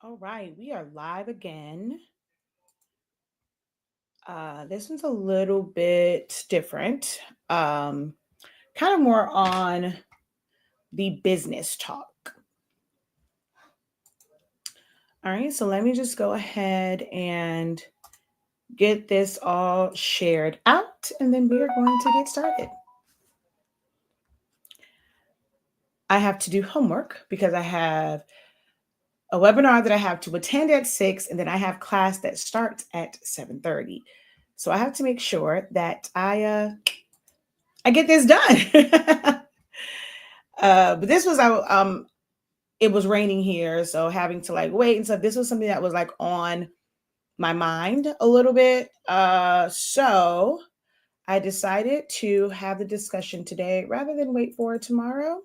All right, we are live again. This one's a little bit different. Um, Kind of more on the business talk. All right, so let me just go ahead and get this all shared out, and then we are going to get started. I have to do homework because I have a webinar that I have to attend at 6, and then I have class that starts at 7:30. So I have to make sure that I get this done. But this was it was raining here, so having to like wait and stuff. This was something that was like on my mind a little bit. So I decided to have the discussion today rather than wait for tomorrow.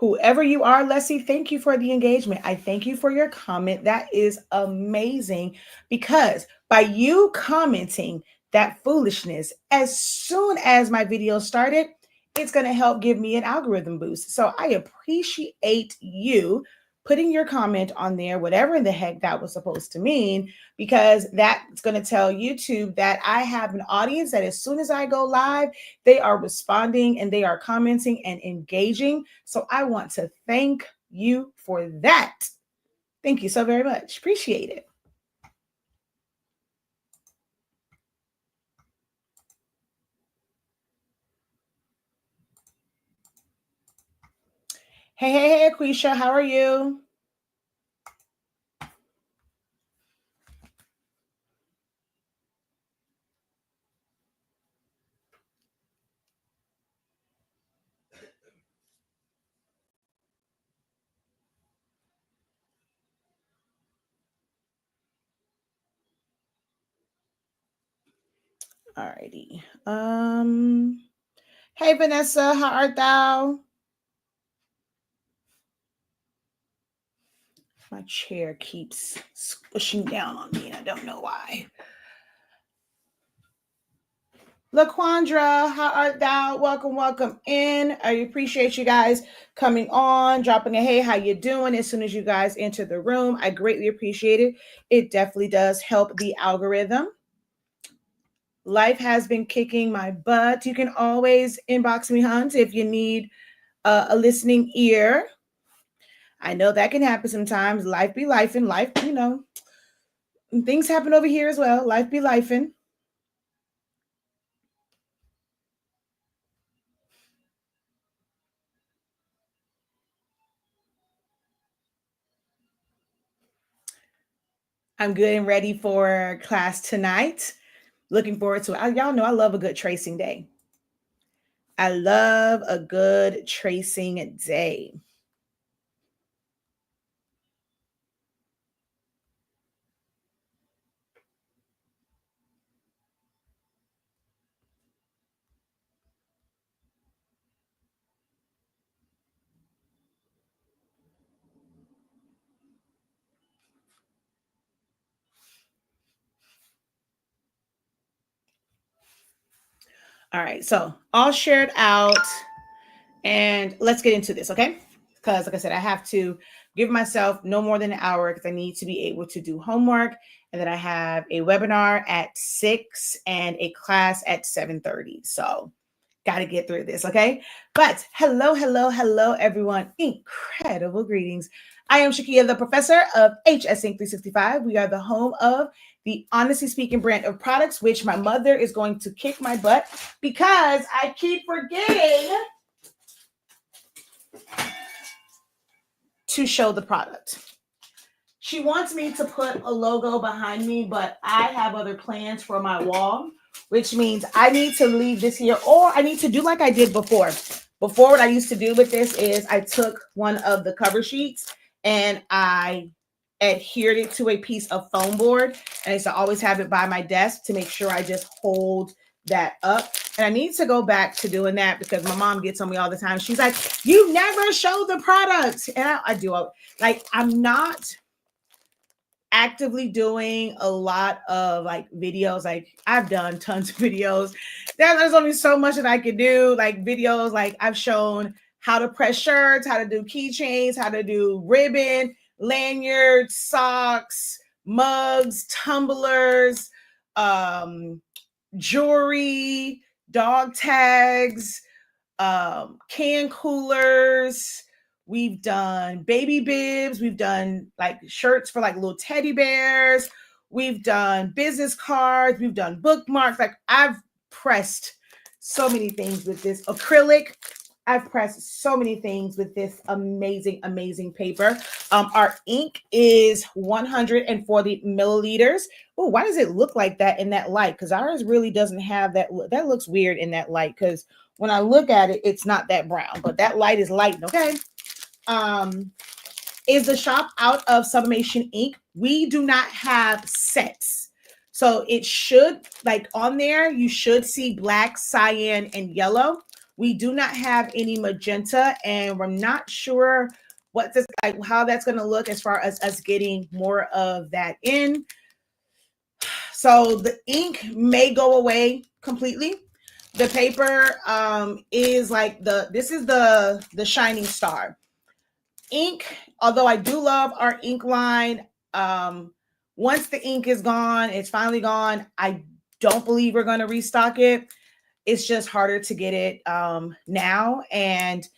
Whoever you are, Leslie, thank you for the engagement. I thank you for your comment. That is amazing because by you commenting that foolishness, as soon as my video started, it's going to help give me an algorithm boost. So I appreciate you putting your comment on there, whatever the heck that was supposed to mean, because that's going to tell YouTube that I have an audience that as soon as I go live, they are responding and they are commenting and engaging. So I want to thank you for that. Thank you so very much. Appreciate it. Hey, Aquisha, how are you? Alrighty. Hey Vanessa, how art thou? My chair keeps squishing down on me, and I don't know why. LaQuandra, how art thou? Welcome, welcome in. I appreciate you guys coming on, dropping a hey, how you doing? As soon as you guys enter the room, I greatly appreciate it. It definitely does help the algorithm. Life has been kicking my butt. You can always inbox me, Hunt, if you need a listening ear. I know that can happen sometimes. Life be life, and life, things happen over here as well. Life be life, and I'm good and ready for class tonight. Looking forward to it. Y'all know I love a good tracing day. I love a good tracing day. All right, so all shared out, and let's get into this, okay? Because, like I said, I have to give myself no more than an hour because I need to be able to do homework, and then I have a webinar at 6 and a class at 7:30. So, got to get through this, okay? But hello, hello, hello, everyone! Incredible greetings. I am Shakia, the professor of HS Inc. 365. We are the home of the Honestly Speaking brand of products, which my mother is going to kick my butt because I keep forgetting to show the product. She wants me to put a logo behind me, but I have other plans for my wall, which means I need to leave this here, or I need to do like I did before. Before, what I used to do with this is I took one of the cover sheets and I adhered it to a piece of foam board, and I used to always have it by my desk to make sure I just hold that up. And I need to go back to doing that because my mom gets on me all the time. She's like, you never show the product. And I do. Like, I'm not actively doing a lot of like videos. Like, I've done tons of videos. There's only so much that I can do. Like videos, like I've shown how to press shirts, how to do keychains, how to do ribbon, lanyards, socks, mugs, tumblers, jewelry, dog tags, can coolers. We've done baby bibs. We've done like shirts for like little teddy bears. We've done business cards. We've done bookmarks. Like, I've pressed so many things with this acrylic. I've pressed so many things with this amazing, amazing paper. Our ink is 140 milliliters. Oh, why does it look like that in that light? Because ours really doesn't have that. That looks weird in that light because when I look at it, it's not that brown, but that light is lighting, okay? Is the shop out of sublimation ink? We do not have sets. So it should, like on there, you should see black, cyan, and yellow. We do not have any magenta, and we're not sure what this, like how that's going to look as far as us getting more of that in. So the ink may go away completely. The paper is like this is the shining star ink. Although I do love our ink line, once the ink is gone, it's finally gone. I don't believe we're going to restock it. It's just harder to get it now. And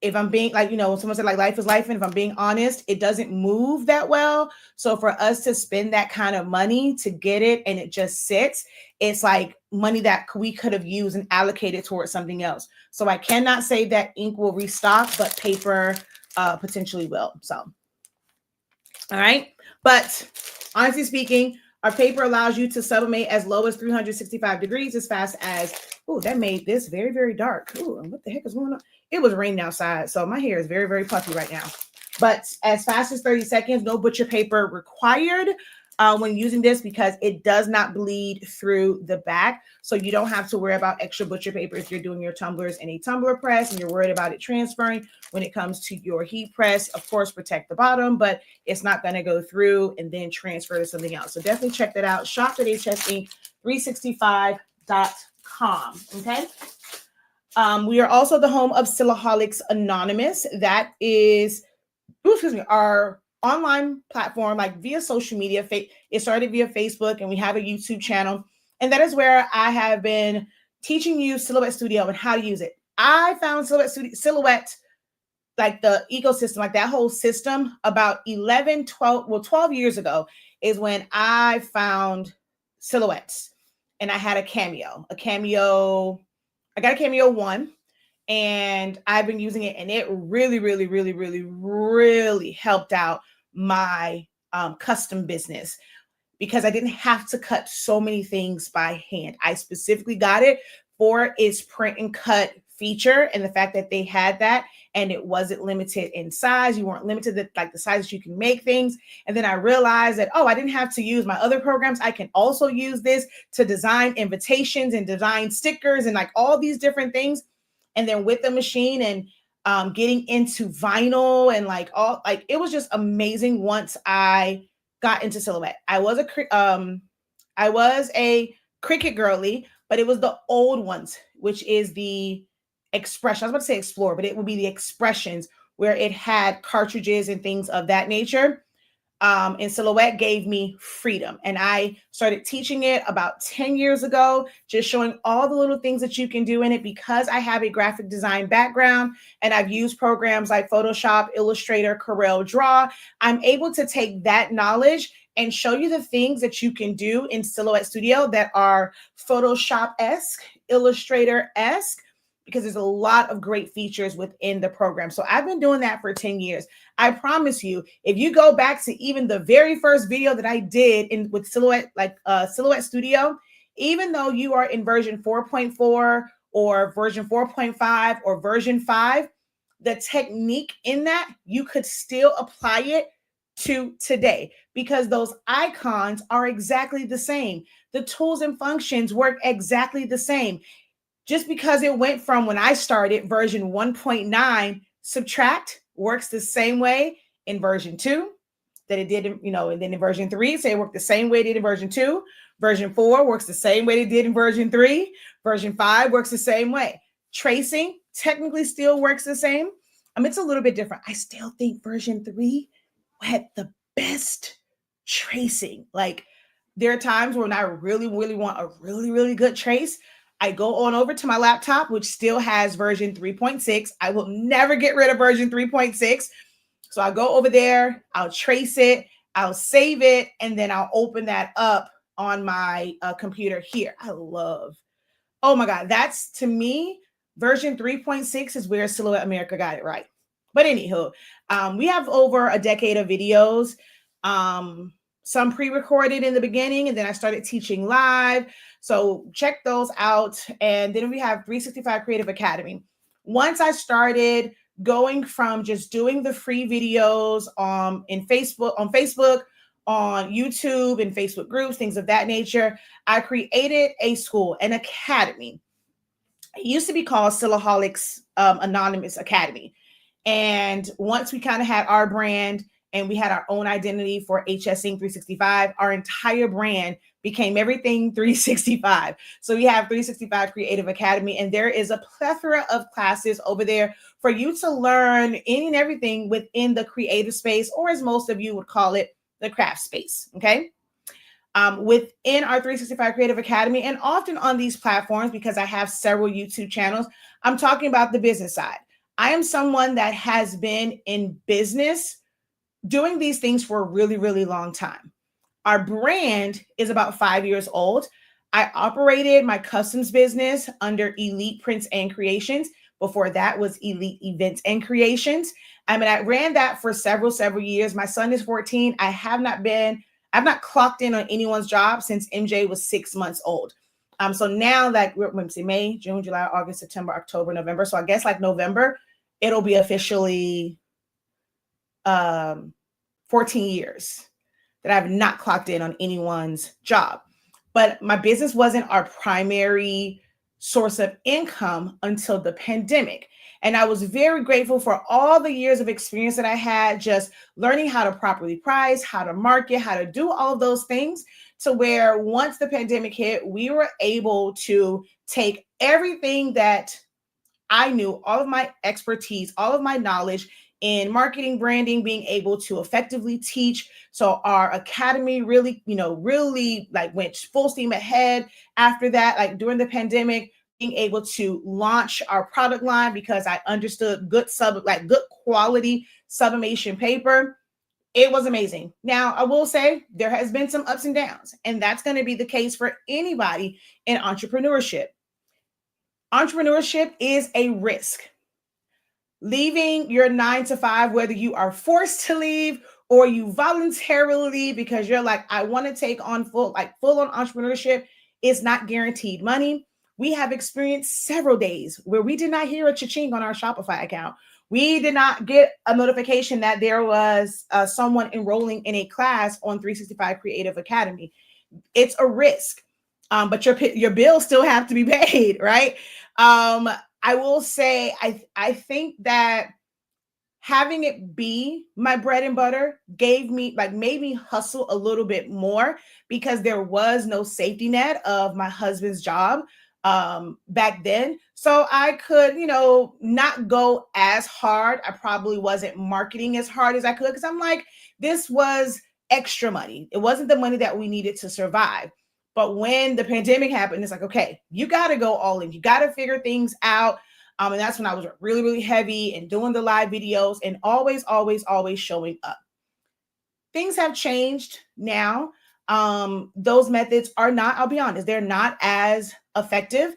if I'm being like, someone said like life is life, and if I'm being honest, it doesn't move that well. So for us to spend that kind of money to get it and it just sits, it's like money that we could have used and allocated towards something else. So I cannot say that ink will restock, but paper potentially will. So, all right. But honestly speaking, our paper allows you to sublimate as low as 365 degrees, as fast as, oh, that made this very, very dark. Oh, what the heck is going on? It was raining outside, so my hair is very, very puffy right now. But as fast as 30 seconds, no butcher paper required when using this, because it does not bleed through the back. So you don't have to worry about extra butcher paper if you're doing your tumblers in a tumbler press and you're worried about it transferring when it comes to your heat press. Of course, protect the bottom, but it's not going to go through and then transfer to something else. So definitely check that out. Shop.hsinc365.com. Okay. We are also the home of Silaholics Anonymous. That is, our online platform, like via social media. It started via Facebook, and we have a YouTube channel. And that is where I have been teaching you Silhouette Studio and how to use it. I found Silhouette, like the ecosystem, like that whole system, about 12 years ago is when I found Silhouettes. And I had a Cameo. I got a Cameo 1. And I've been using it, and it really, really, really, really, really helped out my custom business, because I didn't have to cut so many things by hand. I specifically got it for its print and cut feature, and the fact that they had that, and it wasn't limited in size. You weren't limited to like the sizes you can make things. And then I realized that, I didn't have to use my other programs. I can also use this to design invitations and design stickers and like all these different things. And then with the machine and getting into vinyl and it was just amazing once I got into Silhouette. I was a Cricut girly, but it was the old ones, which is the Expression. I was about to say Explorer, but it would be the Expressions, where it had cartridges and things of that nature. And Silhouette gave me freedom. And I started teaching it about 10 years ago, just showing all the little things that you can do in it, because I have a graphic design background and I've used programs like Photoshop, Illustrator, Corel Draw. I'm able to take that knowledge and show you the things that you can do in Silhouette Studio that are Photoshop-esque, Illustrator-esque, because there's a lot of great features within the program. So I've been doing that for 10 years. I promise you, if you go back to even the very first video that I did with Silhouette, Silhouette Studio, even though you are in version 4.4 or version 4.5 or version 5, the technique in that, you could still apply it to today, because those icons are exactly the same. The tools and functions work exactly the same. just because it went from when I started version 1.9, subtract works the same way in version 2 that it did, and then in version 3, say it worked the same way it did in version 2. Version 4 works the same way it did in version 3. Version 5 works the same way. Tracing technically still works the same. It's a little bit different. I still think version 3 had the best tracing. Like, there are times when I really, really want a really, really good trace. I go on over to my laptop, which still has version 3.6. I will never get rid of version 3.6. So I'll go over there, I'll trace it, I'll save it, and then I'll open that up on my computer here. Oh my God, that's, to me, version 3.6 is where Silhouette America got it right. But anywho, we have over a decade of videos. Some pre-recorded in the beginning, and then I started teaching live. So check those out. And then we have 365 Creative Academy. Once I started going from just doing the free videos on Facebook, on YouTube and Facebook groups, things of that nature, I created a school, an academy. It used to be called Silaholics Anonymous Academy. And once we kind of had our brand and we had our own identity for HSing 365, our entire brand became everything 365. So we have 365 Creative Academy, and there is a plethora of classes over there for you to learn any and everything within the creative space, or as most of you would call it, the craft space. Okay. Within our 365 Creative Academy, and often on these platforms, because I have several YouTube channels, I'm talking about the business side. I am someone that has been in business doing these things for a really, really long time. Our brand is about 5 years old. I operated my customs business under Elite Prints and Creations. Before that was Elite Events and Creations. I ran that for several years. My son is 14. I've not clocked in on anyone's job since MJ was 6 months old. So now, like, we're May, June, July, August, September, October, November. So I guess like November, it'll be officially 14 years that I've not clocked in on anyone's job. But my business wasn't our primary source of income until the pandemic. And I was very grateful for all the years of experience that I had, just learning how to properly price, how to market, how to do all of those things, to where once the pandemic hit, we were able to take everything that I knew, all of my expertise, all of my knowledge in marketing, branding, being able to effectively teach. So our academy really, like went full steam ahead after that, like during the pandemic, being able to launch our product line because I understood good quality sublimation paper. It was amazing. Now, I will say there has been some ups and downs, and that's going to be the case for anybody in entrepreneurship. Entrepreneurship is a risk. Leaving your 9 to 5, whether you are forced to leave or you voluntarily leave because you're like, I want to take on full on entrepreneurship, is not guaranteed money. We have experienced several days where we did not hear a cha-ching on our Shopify account. We did not get a notification that there was someone enrolling in a class on 365 Creative Academy. It's a risk, but your bills still have to be paid, right? I will say, I think that having it be my bread and butter made me hustle a little bit more, because there was no safety net of my husband's job back then. So I could, not go as hard. I probably wasn't marketing as hard as I could, because I'm like, this was extra money. It wasn't the money that we needed to survive. But when the pandemic happened, it's like, okay, you got to go all in. You got to figure things out. And that's when I was really, really heavy and doing the live videos and always showing up. Things have changed now. Those methods are not, I'll be honest, they're not as effective.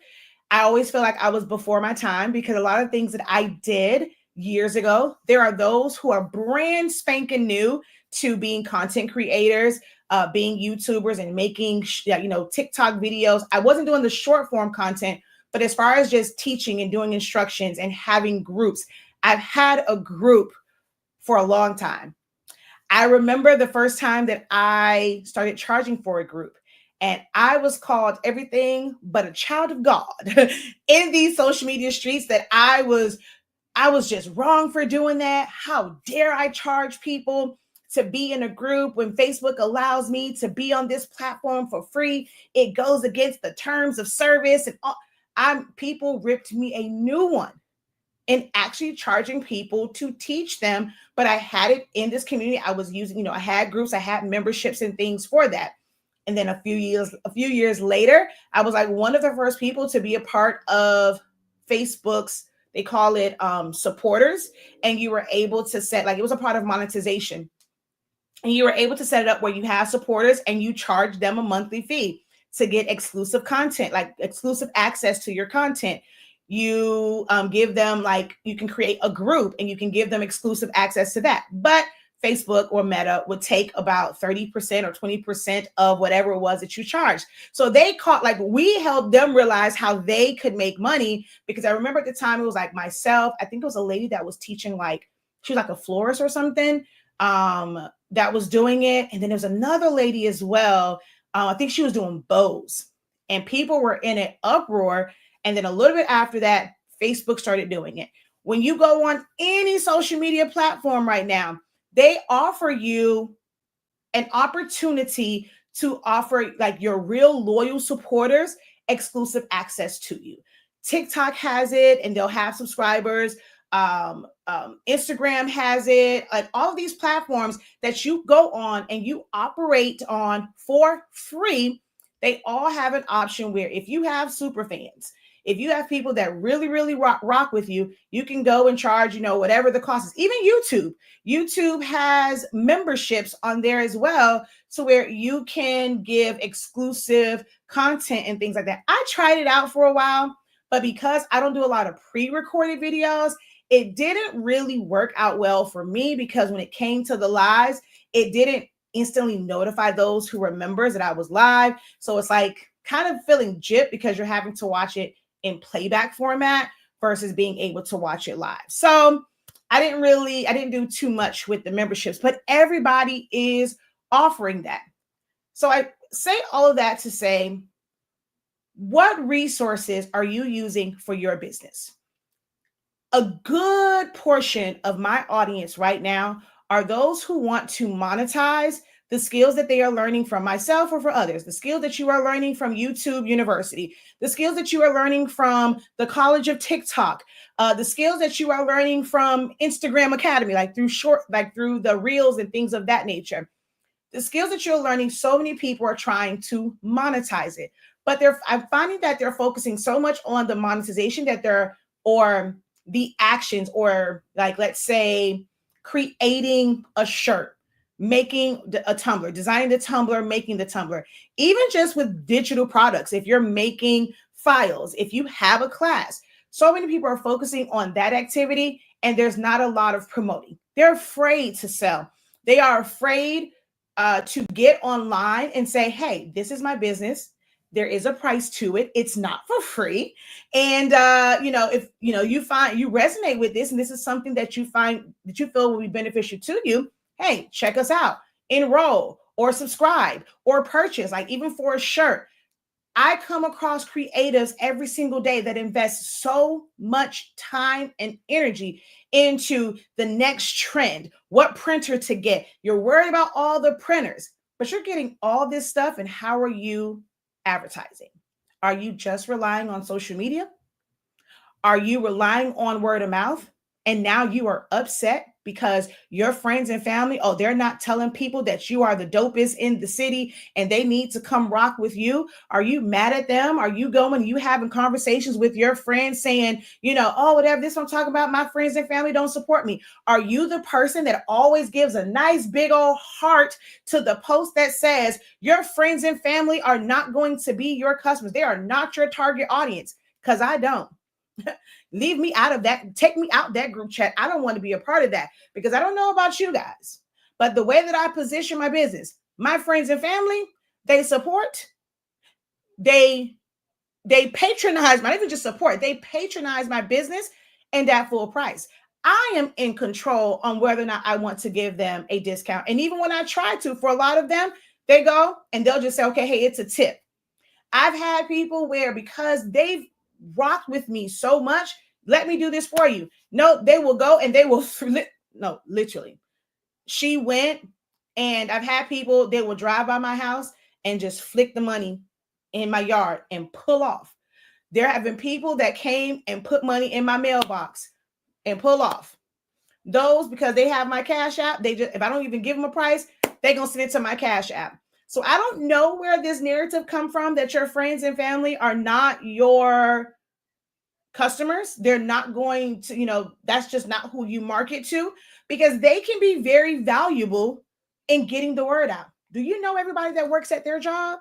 I always feel like I was before my time, because a lot of things that I did years ago, there are those who are brand spanking new to being content creators, being YouTubers and making, TikTok videos. I wasn't doing the short form content, but as far as just teaching and doing instructions and having groups, I've had a group for a long time. I remember the first time that I started charging for a group, And I was called everything but a child of God in these social media streets, that I was just wrong for doing that. How dare I charge people to be in a group when Facebook allows me to be on this platform for free? It goes against the terms of service and all. People ripped me a new one and actually charging people to teach them. But I had it in this community. I was using, I had groups, I had memberships and things for that. And then a few years later, I was like one of the first people to be a part of Facebook's, they call it supporters. And you were able to set, like, it was a part of monetization. And you were able to set it up where you have supporters and you charge them a monthly fee to get exclusive content, like exclusive access to your content. You give them, like, you can create a group and you can give them exclusive access to that. But Facebook or Meta would take about 30% or 20% of whatever it was that you charged. So they caught, like, we helped them realize how they could make money, because I remember at the time it was like myself, I think it was a lady that was teaching, like, she was like a florist or something, that was doing it. And then there's another lady as well. I think she was doing bows, and people were in an uproar. And then a little bit after that, Facebook started doing it. When you go on any social media platform right now, they offer you an opportunity to offer, like, your real loyal supporters exclusive access to you. TikTok has it and they'll have subscribers. Instagram has it. Like, all of these platforms that you go on and you operate on for free, they all have an option where if you have super fans, if you have people that really, really rock with you, you can go and charge, whatever the cost is. Even YouTube has memberships on there as well, so where you can give exclusive content and things like that. I tried it out for a while, but because I don't do a lot of pre-recorded videos, it didn't really work out well for me, because when it came to the lives, it didn't instantly notify those who were members that I was live. So it's like kind of feeling gypped because you're having to watch it in playback format versus being able to watch it live. So I didn't do too much with the memberships, but everybody is offering that. So I say all of that to say, what resources are you using for your business? A good portion of my audience right now are those who want to monetize the skills that they are learning from myself or for others, the skills that you are learning from YouTube University, the skills that you are learning from the College of TikTok, the skills that you are learning from Instagram Academy, like through the reels and things of that nature. The skills that you're learning, so many people are trying to monetize it, but I'm finding that they're focusing so much on the monetization or the actions, or, like, let's say creating a shirt, making a tumbler, designing the tumbler, making the tumbler, even just with digital products. If you're making files, if you have a class, so many people are focusing on that activity, and there's not a lot of promoting. They're afraid to sell. They are afraid to get online and say, hey, this is my business. There is a price to it. It's not for free. And, if, you find you resonate with this, and this is something that you find that you feel will be beneficial to you, hey, check us out, enroll or subscribe or purchase, like even for a shirt. I come across creatives every single day that invest so much time and energy into the next trend, what printer to get. You're worried about all the printers, but you're getting all this stuff. And how are you advertising? Are you just relying on social media? Are you relying on word of mouth? And now you are upset because your friends and family, oh, they're not telling people that you are the dopest in the city and they need to come rock with you. Are you mad at them? Are you you having conversations with your friends saying, oh, whatever, this I'm talking about, my friends and family don't support me? Are you the person that always gives a nice big old heart to the post that says your friends and family are not going to be your customers? They are not your target audience? Because I don't. Leave me out of that. Take me out that group chat. I don't want to be a part of that, because I don't know about you guys, but the way that I position my business, my friends and family, they support, they patronize, not even just support, they patronize my business and at full price. I am in control on whether or not I want to give them a discount. And even when I try to, for a lot of them, They go and they'll just say, okay, hey, it's a tip. I've had people where because they've rocked with me so much, let me do this for you. No, they will go and they will, no, literally. She went and I've had people, they will drive by my house and just flick the money in my yard and pull off. There have been people that came and put money in my mailbox and pull off. Those, because they have my Cash App, they just, if I don't even give them a price, they're going to send it to my Cash App. So I don't know where this narrative come from that your friends and family are not your customers. They're not going to, that's just not who you market to, because they can be very valuable in getting the word out. Do you know everybody that works at their job?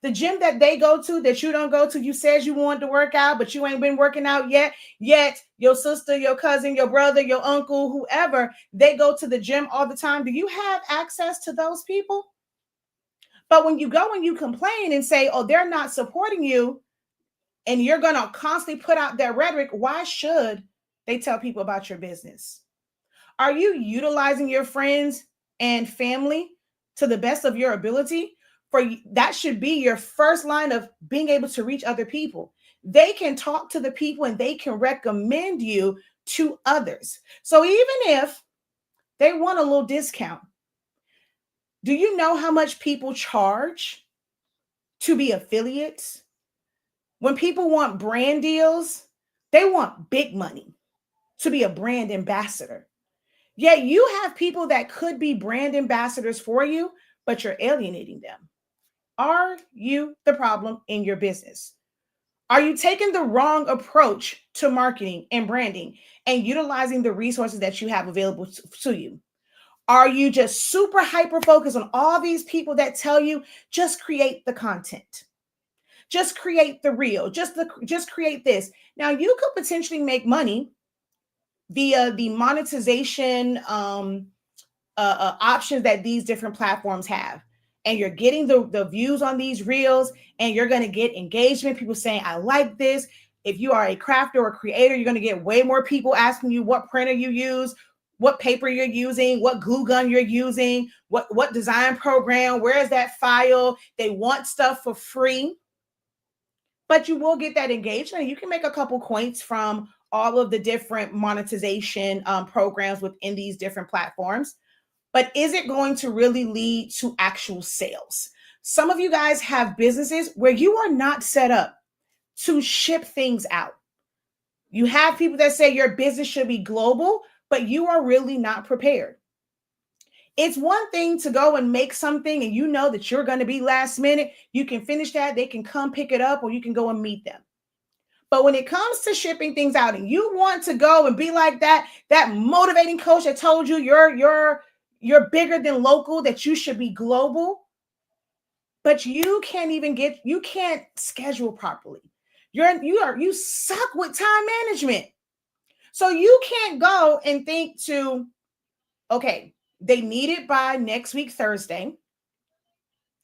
The gym that they go to that you don't go to, you said you wanted to work out, but you ain't been working out yet. Yet your sister, your cousin, your brother, your uncle, whoever, they go to the gym all the time. Do you have access to those people? But when you go and you complain and say, oh, they're not supporting you, and you're going to constantly put out that rhetoric, why should they tell people about your business? Are you utilizing your friends and family to the best of your ability? For that should be your first line of being able to reach other people. They can talk to the people and they can recommend you to others. So even if they want a little discount, do you know how much people charge to be affiliates? When people want brand deals, they want big money to be a brand ambassador. Yet you have people that could be brand ambassadors for you, but you're alienating them. Are you the problem in your business? Are you taking the wrong approach to marketing and branding and utilizing the resources that you have available to you? Are you just super hyper focused on all these people that tell you just create the content? Just create the reel, just create this. Now you could potentially make money via the monetization options that these different platforms have. And you're getting the views on these reels, and you're going to get engagement. People saying, I like this. If you are a crafter or creator, you're going to get way more people asking you what printer you use, what paper you're using, what glue gun you're using, what design program, where is that file? They want stuff for free. But you will get that engagement. You can make a couple coins from all of the different monetization programs within these different platforms. But is it going to really lead to actual sales? Some of you guys have businesses where you are not set up to ship things out. You have people that say your business should be global, but you are really not prepared. It's one thing to go and make something and you know that you're going to be last minute. You can finish that. They can come pick it up, or you can go and meet them. But when it comes to shipping things out and you want to go and be like that motivating coach that told you you're bigger than local, that you should be global, but you can't schedule properly. You suck with time management. So you can't go and think to, okay, they need it by next week, Thursday,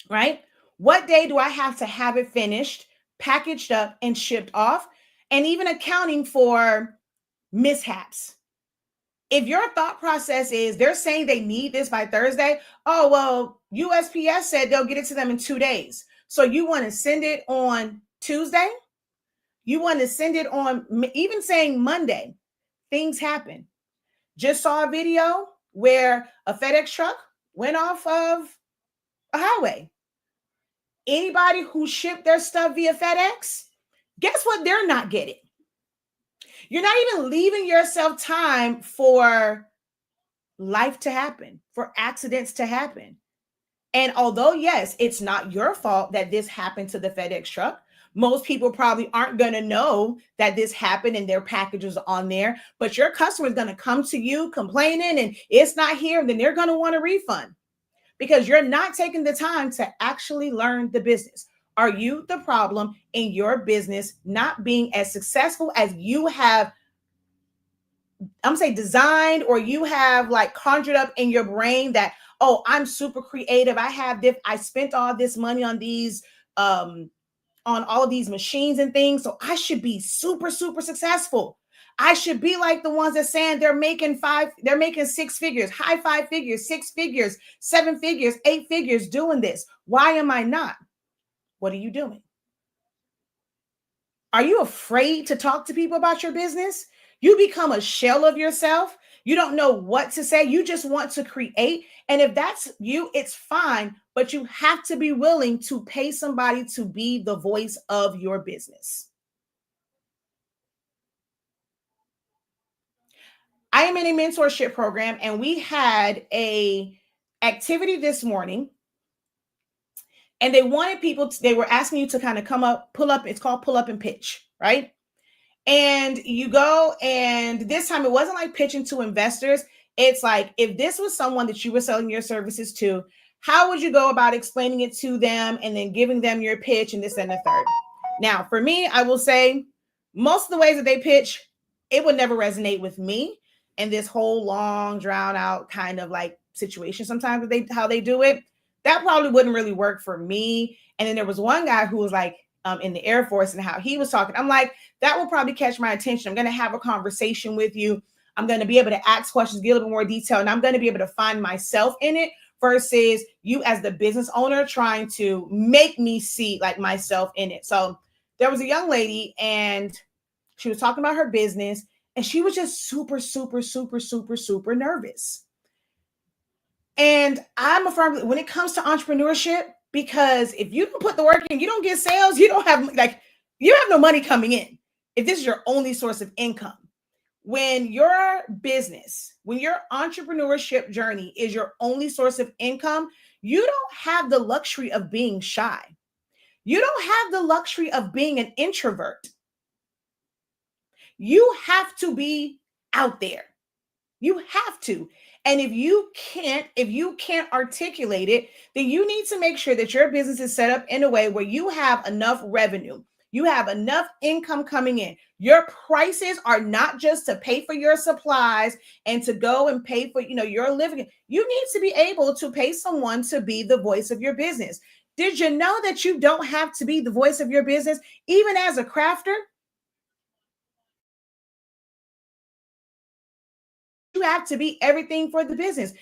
right? What day do I have to have it finished, packaged up, and shipped off? And even accounting for mishaps. If your thought process is they're saying they need this by Thursday, oh, well, USPS said they'll get it to them in 2 days. So you want to send it on Tuesday? You want to send it on, even saying Monday, things happen. Just saw a video where a FedEx truck went off of a highway. Anybody who shipped their stuff via FedEx, guess what they're not getting? You're not even leaving yourself time for life to happen, for accidents to happen. And although, yes, it's not your fault that this happened to the FedEx truck, most people probably aren't going to know that this happened and their package was on there, but your customer is going to come to you complaining and it's not here, and then they're going to want a refund because you're not taking the time to actually learn the business. Are you the problem in your business not being as successful as you have, I'm saying, designed, or you have like conjured up in your brain that, oh, I'm super creative. I have this, I spent all this money on these, on all of these machines and things, so I should be super, super successful. I should be like the ones that saying they're making six figures, high five figures, six figures, seven figures, eight figures doing this. Why am I not? What are you doing? Are you afraid to talk to people about your business? You become a shell of yourself. You don't know what to say. You just want to create. And if that's you, it's fine. But you have to be willing to pay somebody to be the voice of your business. I am in a mentorship program, and we had a activity this morning, and they wanted people they were asking you to kind of come up, pull up. It's called pull up and pitch, right? And you go, and this time it wasn't like pitching to investors. It's like, if this was someone that you were selling your services to, how would you go about explaining it to them and then giving them your pitch and this and the third? Now, for me, I will say most of the ways that they pitch, it would never resonate with me. And this whole long, drawn out kind of like situation, sometimes how they do it, that probably wouldn't really work for me. And then there was one guy who was like in the Air Force, and how he was talking. I'm like, that will probably catch my attention. I'm going to have a conversation with you. I'm going to be able to ask questions, get a little bit more detail, and I'm going to be able to find myself in it versus you as the business owner trying to make me see like myself in it. So there was a young lady, and she was talking about her business, and she was just super, super, super, super, super nervous. And I'm a firm when it comes to entrepreneurship, because if you don't put the work in, you don't get sales, you don't have you have no money coming in. If this is your only source of income, when your business, when your entrepreneurship journey is your only source of income, you don't have the luxury of being shy. You don't have the luxury of being an introvert. You have to be out there. You have to. And if you can't articulate it, then you need to make sure that your business is set up in a way where you have enough revenue. You have enough income coming in. Your prices are not just to pay for your supplies and to go and pay for, your living. You need to be able to pay someone to be the voice of your business. Did you know that you don't have to be the voice of your business, even as a crafter? You have to be everything for the business.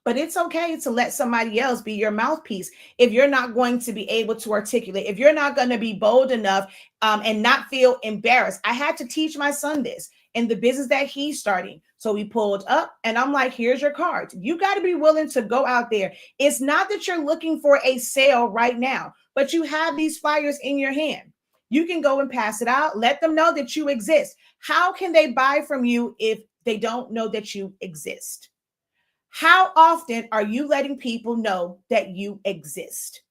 But it's okay to let somebody else be your mouthpiece if you're not going to be able to articulate, if you're not going to be bold enough and not feel embarrassed. I had to teach my son this in the business that he's starting. So we pulled up, and I'm like, here's your cards. You got to be willing to go out there. It's not that you're looking for a sale right now, but you have these flyers in your hand. You can go and pass it out. Let them know that you exist. How can they buy from you if they don't know that you exist? How often are you letting people know that you exist?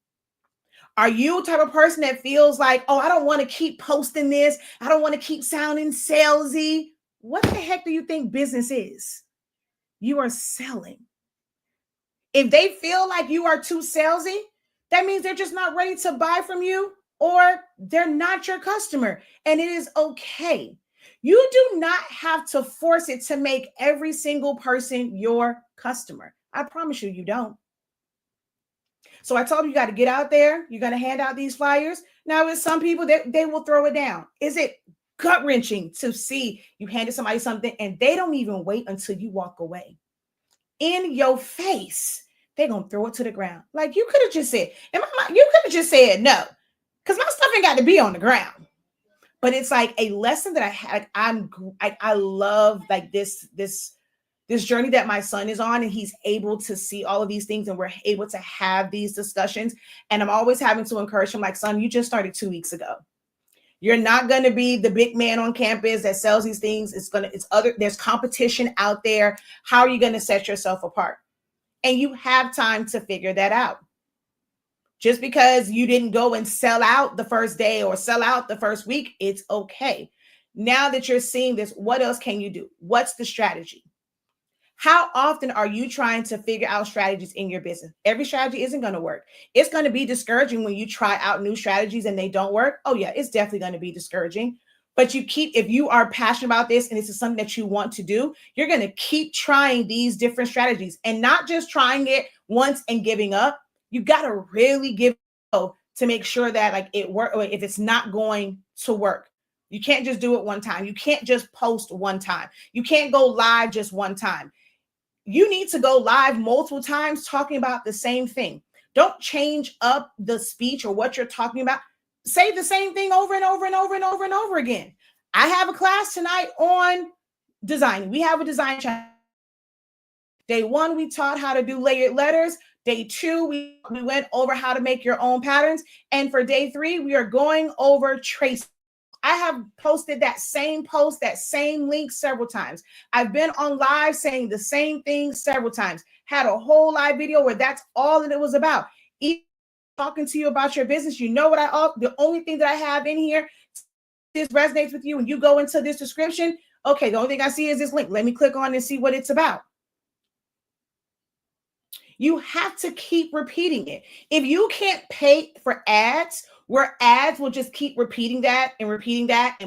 Are you the type of person that feels like, oh, I don't want to keep posting this. I don't want to keep sounding salesy. What the heck do you think business is? You are selling. If they feel like you are too salesy, that means they're just not ready to buy from you, or they're not your customer. And it is okay. You do not have to force it to make every single person your customer. I promise you, you don't. So I told you got to get out there. You're going to hand out these flyers. Now, with some people, they will throw it down. Is it gut wrenching to see you handed somebody something and they don't even wait until you walk away? In your face, they're going to throw it to the ground. Like, you could have just said, you could have just said no, because my stuff ain't got to be on the ground. But it's like a lesson that I had. I love like this journey that my son is on, and he's able to see all of these things, and we're able to have these discussions. And I'm always having to encourage him, like, son, you just started 2 weeks ago. You're not going to be the big man on campus that sells these things. There's competition out there. How are you going to set yourself apart? And you have time to figure that out. Just because you didn't go and sell out the first day or sell out the first week, it's okay. Now that you're seeing this, what else can you do? What's the strategy? How often are you trying to figure out strategies in your business? Every strategy isn't going to work. It's going to be discouraging when you try out new strategies and they don't work. Oh yeah, it's definitely going to be discouraging. But if you are passionate about this and this is something that you want to do, you're going to keep trying these different strategies, and not just trying it once and giving up. You got to really give it to make sure that like it work. If it's not going to work, you can't just do it one time. You can't just post one time. You can't go live just one time. You need to go live multiple times talking about the same thing. Don't change up the speech or what you're talking about. Say the same thing over and over and over and over and over again. I have a class tonight on design. We have a design challenge. Day 1, we taught how to do layered letters. Day 2, we went over how to make your own patterns. And for day 3, we are going over tracing. I have posted that same post, that same link several times. I've been on live saying the same thing several times. Had a whole live video where that's all that it was about. Even talking to you about your business, you know what the only thing that I have in here, this resonates with you, and you go into this description. Okay, the only thing I see is this link. Let me click on and see what it's about. You have to keep repeating it. If you can't pay for ads, where ads will just keep repeating that and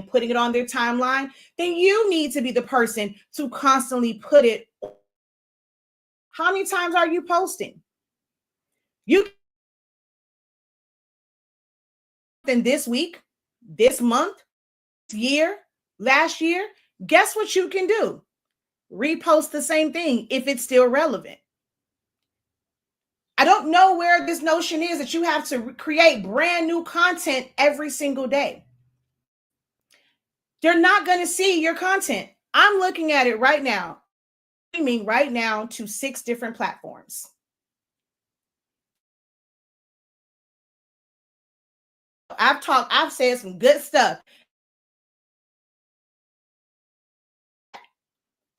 putting it on their timeline, then you need to be the person to constantly put it. How many times are you posting? You in this week, this month, this year, last year, guess what you can do? Repost the same thing if it's still relevant. I don't know where this notion is that you have to create brand new content every single day. They're not going to see your content. I'm looking at it right now, streaming right now to 6 different platforms. I've said some good stuff.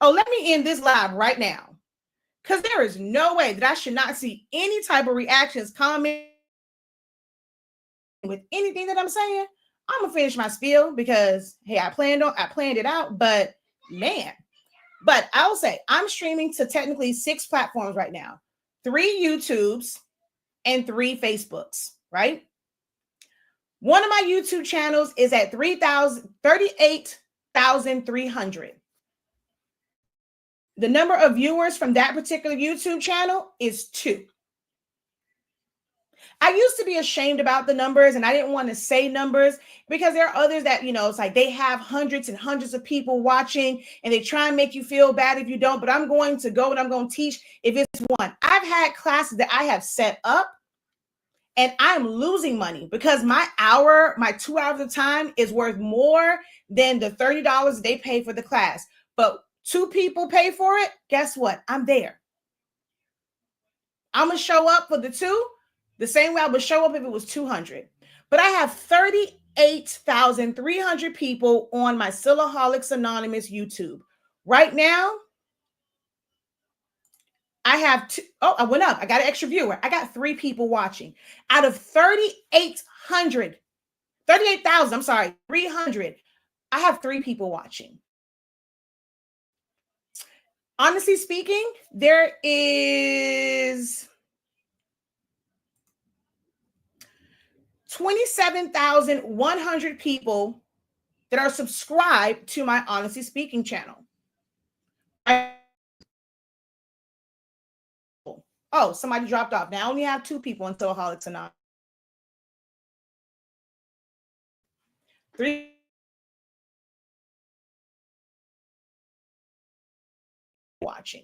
Oh, let me end this live right now, because there is no way that I should not see any type of reactions, comment with anything that I'm saying. I'm gonna finish my spiel because hey, I planned it out, but man. But I'll say I'm streaming to technically 6 platforms right now, 3 YouTubes and 3 Facebooks, right? One of my YouTube channels is at 38,300. The number of viewers from that particular YouTube channel is 2. I used to be ashamed about the numbers and I didn't want to say numbers because there are others that, it's like they have hundreds and hundreds of people watching and they try and make you feel bad if you don't, but I'm going to go and I'm going to teach if it's 1. I've had classes that I have set up and I'm losing money because my 2 hours of time is worth more than the $30 they pay for the class. But 2 people pay for it. Guess what? I'm there. I'm going to show up for the 2 the same way I would show up if it was 200. But I have 38,300 people on my Sillaholics Anonymous YouTube. Right now, I have I went up. I got an extra viewer. I got 3 people watching. Out of 38,000, 300, I have 3 people watching. Honestly speaking, there is 27,100 people that are subscribed to my Honestly Speaking channel. Oh, somebody dropped off. Now I only have 2 people on Sillaholics Anonymous. 3 watching.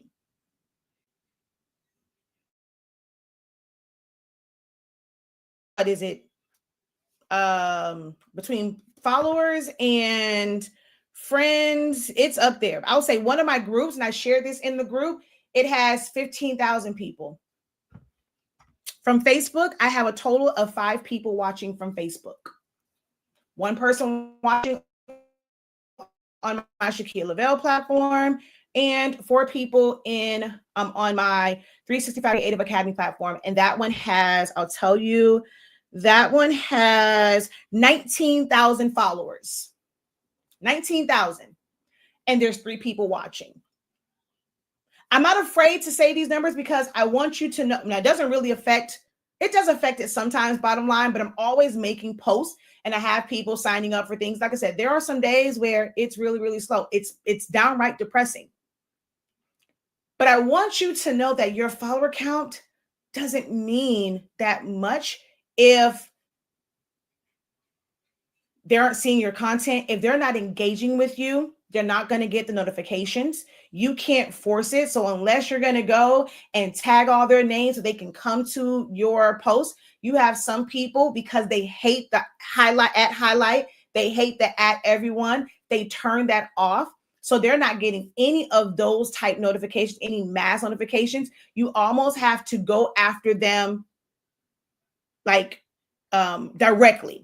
What is it? Between followers and friends, it's up there. I'll say one of my groups, and I share this in the group, it has 15,000 people. From Facebook, I have a total of 5 people watching from Facebook. 1 person watching on my Shaquille Lavelle platform, and 4 people on my 365 Creative Academy platform. And that one has, I'll tell you, that one has 19,000 followers. 19,000. And there's 3 people watching. I'm not afraid to say these numbers because I want you to know. Now, it does affect it sometimes, bottom line, but I'm always making posts and I have people signing up for things. Like I said, there are some days where it's really, really slow. It's downright depressing. But I want you to know that your follower count doesn't mean that much if they aren't seeing your content. If they're not engaging with you, they're not going to get the notifications. You can't force it. So unless you're going to go and tag all their names so they can come to your post, you have some people, because they hate the highlight, they hate the at everyone, they turn that off. So they're not getting any of those type notifications, any mass notifications. You almost have to go after them like directly.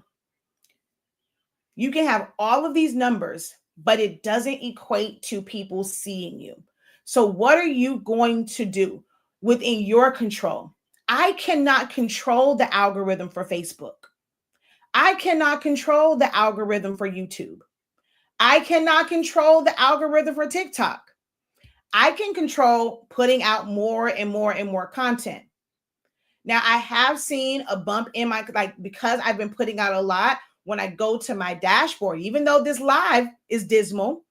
You can have all of these numbers, but it doesn't equate to people seeing you. So what are you going to do within your control? I cannot control the algorithm for Facebook. I cannot control the algorithm for YouTube. I cannot control the algorithm for TikTok. I can control putting out more and more and more content. Now, I have seen a bump in my, like, because I've been putting out a lot, when I go to my dashboard, even though this live is dismal,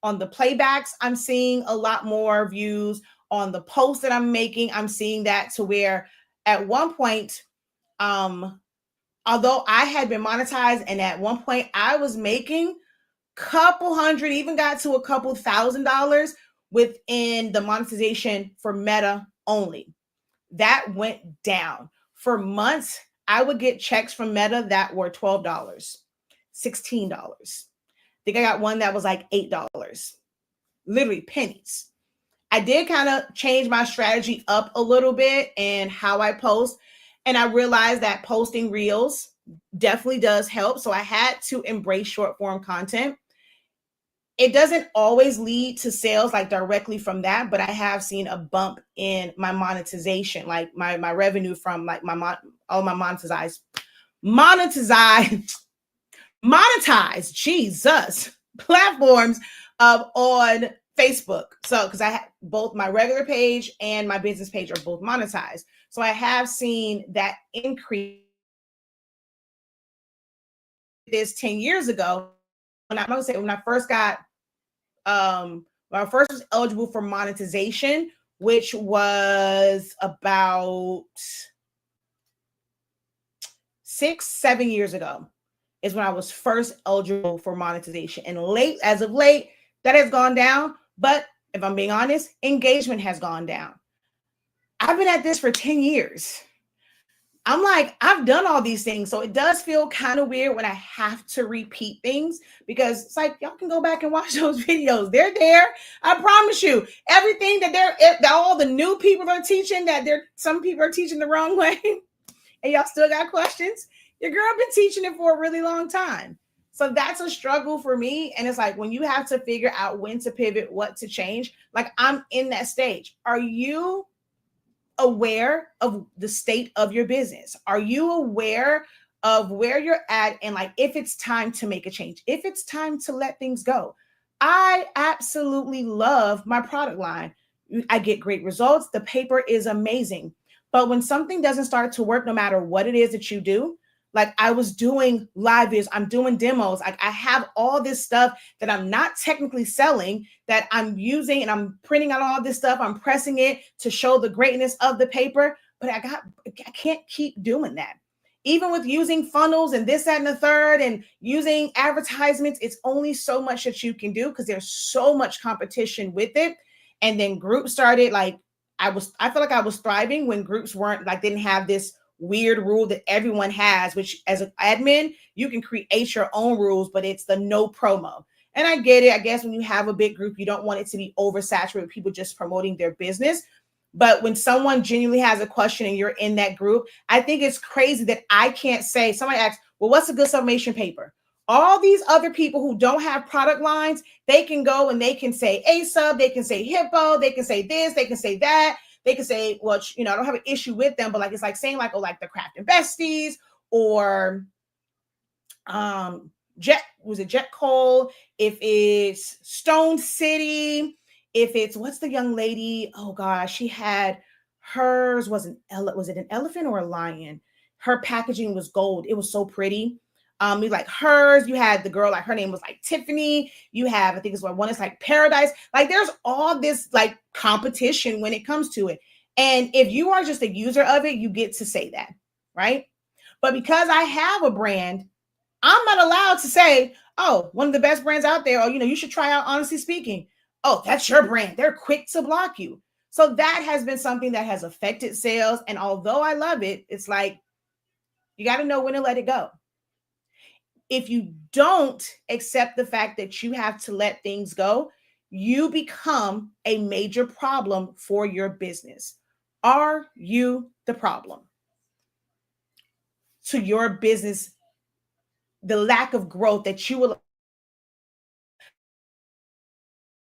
on the playbacks, I'm seeing a lot more views. On the posts that I'm making, I'm seeing that, to where at one point, although I had been monetized, and at one point I was making couple hundred, even got to a couple $1,000 within the monetization for Meta only. That went down. For months, I would get checks from Meta that were $12, $16. I think I got one that was like $8, literally pennies. I did kind of change my strategy up a little bit and how I post. And I realized that posting reels definitely does help. So I had to embrace short form content. It doesn't always lead to sales like directly from that, but I have seen a bump in my monetization, like my revenue from like my monetized Jesus platforms on Facebook. So because I have both my regular page and my business page are both monetized. So I have seen that increase. This 10 years ago, when I first got when I first was eligible for monetization, which was about 6-7 years ago, is when I was first eligible for monetization. And as of late, that has gone down. But if I'm being honest, engagement has gone down. I've been at this for 10 years. I'm like, I've done all these things. So it does feel kind of weird when I have to repeat things, because it's like, y'all can go back and watch those videos. They're there. I promise you, everything that all the new people are teaching, some people are teaching the wrong way, and y'all still got questions. Your girl been teaching it for a really long time. So that's a struggle for me. And it's like, when you have to figure out when to pivot, what to change, like I'm in that stage. Are you aware of the state of your business? Are you aware of where you're at, and like if it's time to make a change, if it's time to let things go? I absolutely love my product line. I get great results. The paper is amazing. But when something doesn't start to work, no matter what it is that you do, like I was doing live videos, I'm doing demos. I have all this stuff that I'm not technically selling, that I'm using, and I'm printing out all this stuff. I'm pressing it to show the greatness of the paper, but I can't keep doing that. Even with using funnels and this, that, and the third, and using advertisements, it's only so much that you can do because there's so much competition with it. And then groups started, like I feel like I was thriving when groups didn't have this weird rule that everyone has, which as an admin, you can create your own rules, but it's the no promo. And I get it. I guess when you have a big group, you don't want it to be oversaturated with people just promoting their business. But when someone genuinely has a question and you're in that group, I think it's crazy that I can't say, somebody asks, well, what's a good summation paper? All these other people who don't have product lines, they can go and they can say A-Sub, they can say Hippo, they can say this, they can say that. They can say, well, I don't have an issue with them, but like, it's like saying like, oh, like the Craft and Besties, or Jet Cole, if it's Stone City, if it's, what's the young lady? Oh gosh, she had hers was it an elephant or a lion? Her packaging was gold. It was so pretty. Like hers, you had the girl, like her name was like Tiffany. You have, I think it's one is like Paradise. Like there's all this like competition when it comes to it. And if you are just a user of it, you get to say that, right? But because I have a brand, I'm not allowed to say, oh, one of the best brands out there, or, you should try out Honestly Speaking. Oh, that's your brand. They're quick to block you. So that has been something that has affected sales. And although I love it, it's like, you got to know when to let it go. If you don't accept the fact that you have to let things go, you become a major problem for your business. Are you the problem to your business? The lack of growth that you will,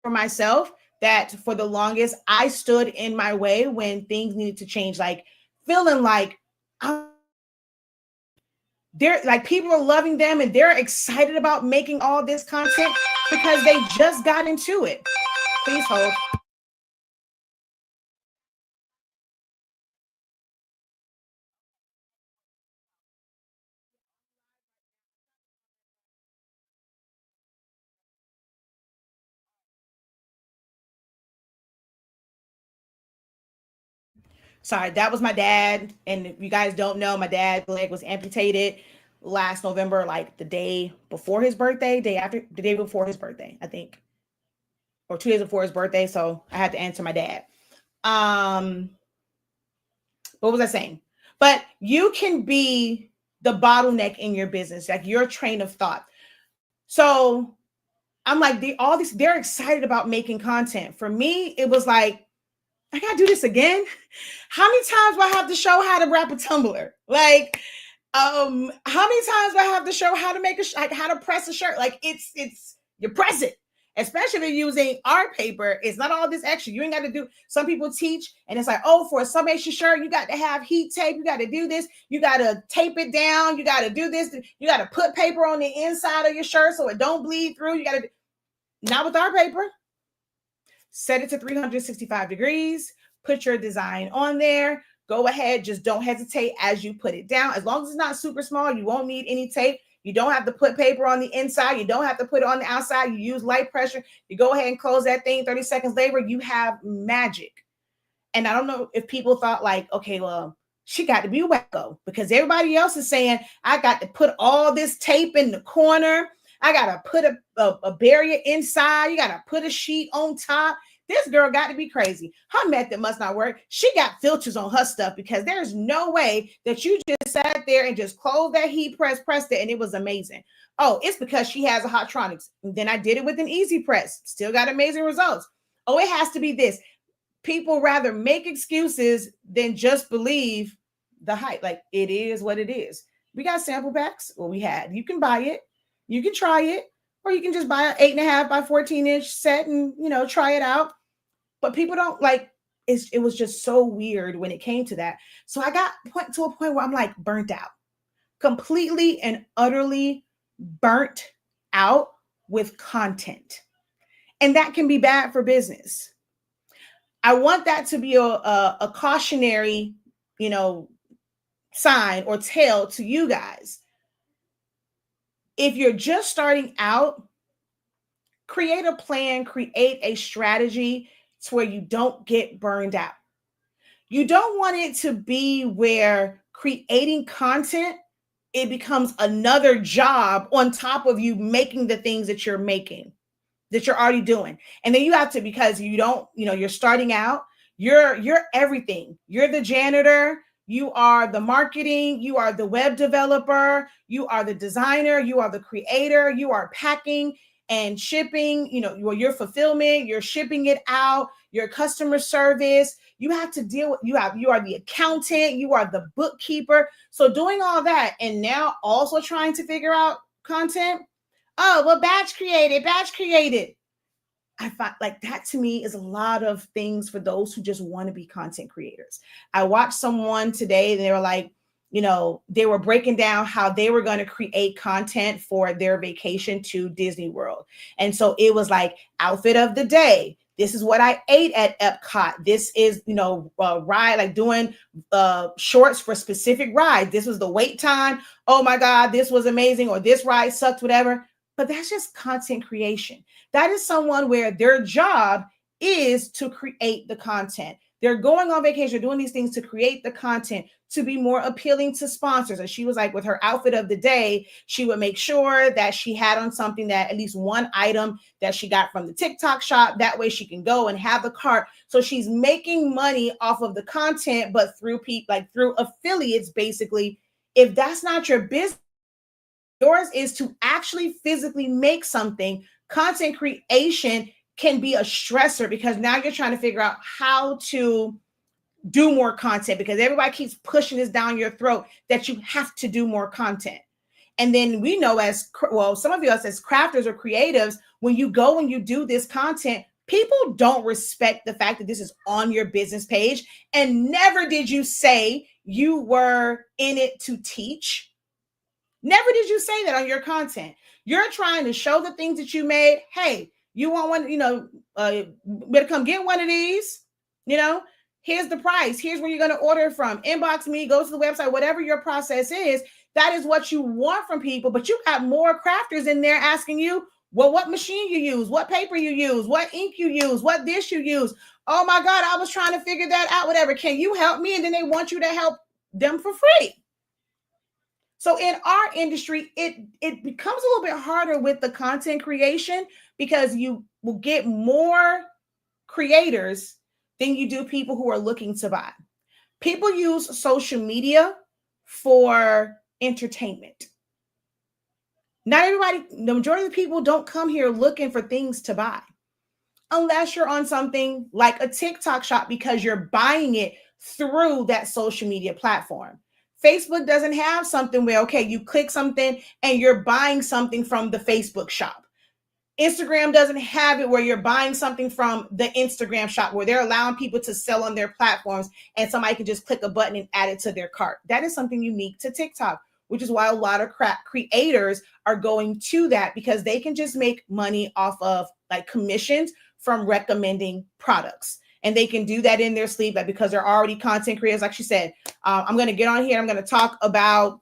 for myself, that for the longest I stood in my way when things needed to change, like feeling like they're like people are loving them and they're excited about making all this content because they just got into it. Please hold. Sorry, that was my dad. And if you guys don't know, my dad's leg was amputated last November, like the day before his birthday, the day before his birthday, I think, or 2 days before his birthday. So I had to answer my dad. Um, what was I saying? But you can be the bottleneck in your business, like your train of thought. So I'm like, they're excited about making content. For me, it was like, I gotta do this again. How many times do I have to show how to wrap a tumbler? Like, how many times do I have to show how to make like how to press a shirt? Like it's you press it. Especially if you're using art paper, it's not all this extra. You ain't got to do. Some people teach, and it's like, oh, for a summation shirt, you got to have heat tape. You got to do this. You got to tape it down. You got to do this. You got to put paper on the inside of your shirt so it don't bleed through. You got to not with art paper. Set it to 365 degrees, put your design on there. Go ahead, just don't hesitate as you put it down. As long as it's not super small, you won't need any tape. You don't have to put paper on the inside. You don't have to put it on the outside. You use light pressure. You go ahead and close that thing. 30 seconds later, you have magic. And I don't know if people thought like, okay, well, she got to be wacko because everybody else is saying, I got to put all this tape in the corner. I got to put a barrier inside. You got to put a sheet on top. This girl got to be crazy. Her method must not work. She got filters on her stuff because there's no way that you just sat there and just closed that heat press, pressed it, and it was amazing. Oh, it's because she has a Hotronix. And then I did it with an easy press. Still got amazing results. Oh, it has to be this. People rather make excuses than just believe the hype. Like it is what it is. We got sample packs. Well, we had. You can buy it. You can try it. Or you can just buy an 8.5 by 14-inch set and try it out. But people don't like it was just so weird when it came to that. So I got to a point where I'm like burnt out. Completely and utterly burnt out with content. And that can be bad for business. I want that to be a cautionary, sign or tale to you guys. If you're just starting out, create a plan, create a strategy to where you don't get burned out. You don't want it to be where creating content, it becomes another job on top of you making the things that you're making, that you're already doing. And then you have to, because you don't, you're starting out, you're everything. You're the janitor, you are the marketing, you are the web developer, you are the designer, you are the creator, you are packing and shipping, your fulfillment, you're shipping it out, your customer service. You have to deal with, you are the accountant, you are the bookkeeper. So doing all that and now also trying to figure out content. Oh, well, batch created. I find like that to me is a lot of things for those who just want to be content creators. I watched someone today and they were like, they were breaking down how they were going to create content for their vacation to Disney World. And so it was like outfit of the day. This is what I ate at Epcot. This is, ride, like doing shorts for specific rides. This was the wait time. Oh my God, this was amazing. Or this ride sucked, whatever. But that's just content creation. That is someone where their job is to create the content. They're going on vacation, doing these things to create the content to be more appealing to sponsors. And she was like, with her outfit of the day, she would make sure that she had on something, that at least one item that she got from the TikTok shop. That way she can go and have the cart. So she's making money off of the content, but through people, like through affiliates, basically. If that's not your business, yours is to actually physically make something. Content creation can be a stressor because now you're trying to figure out how to do more content, because everybody keeps pushing this down your throat that you have to do more content. And then we know, as well, some of us as crafters or creatives, when you go and you do this content, people don't respect the fact that this is on your business page. And never did you say you were in it to teach. Never did you say that on your content. You're trying to show the things that you made. Hey, you want one, better come get one of these. Here's the price. Here's where you're going to order from. Inbox me, go to the website, whatever your process is. That is what you want from people. But you got more crafters in there asking you, well, what machine you use, what paper you use, what ink you use, what dish you use. Oh my God, I was trying to figure that out, whatever. Can you help me? And then they want you to help them for free. So in our industry, it becomes a little bit harder with the content creation because you will get more creators than you do people who are looking to buy. People use social media for entertainment. Not everybody, the majority of the people don't come here looking for things to buy. Unless you're on something like a TikTok shop because you're buying it through that social media platform. Facebook doesn't have something where, okay, you click something and you're buying something from the Facebook shop. Instagram doesn't have it where you're buying something from the Instagram shop, where they're allowing people to sell on their platforms and somebody can just click a button and add it to their cart. That is something unique to TikTok, which is why a lot of creators are going to that, because they can just make money off of like commissions from recommending products. And they can do that in their sleep, but because they're already content creators. Like she said, I'm going to get on here. I'm going to talk about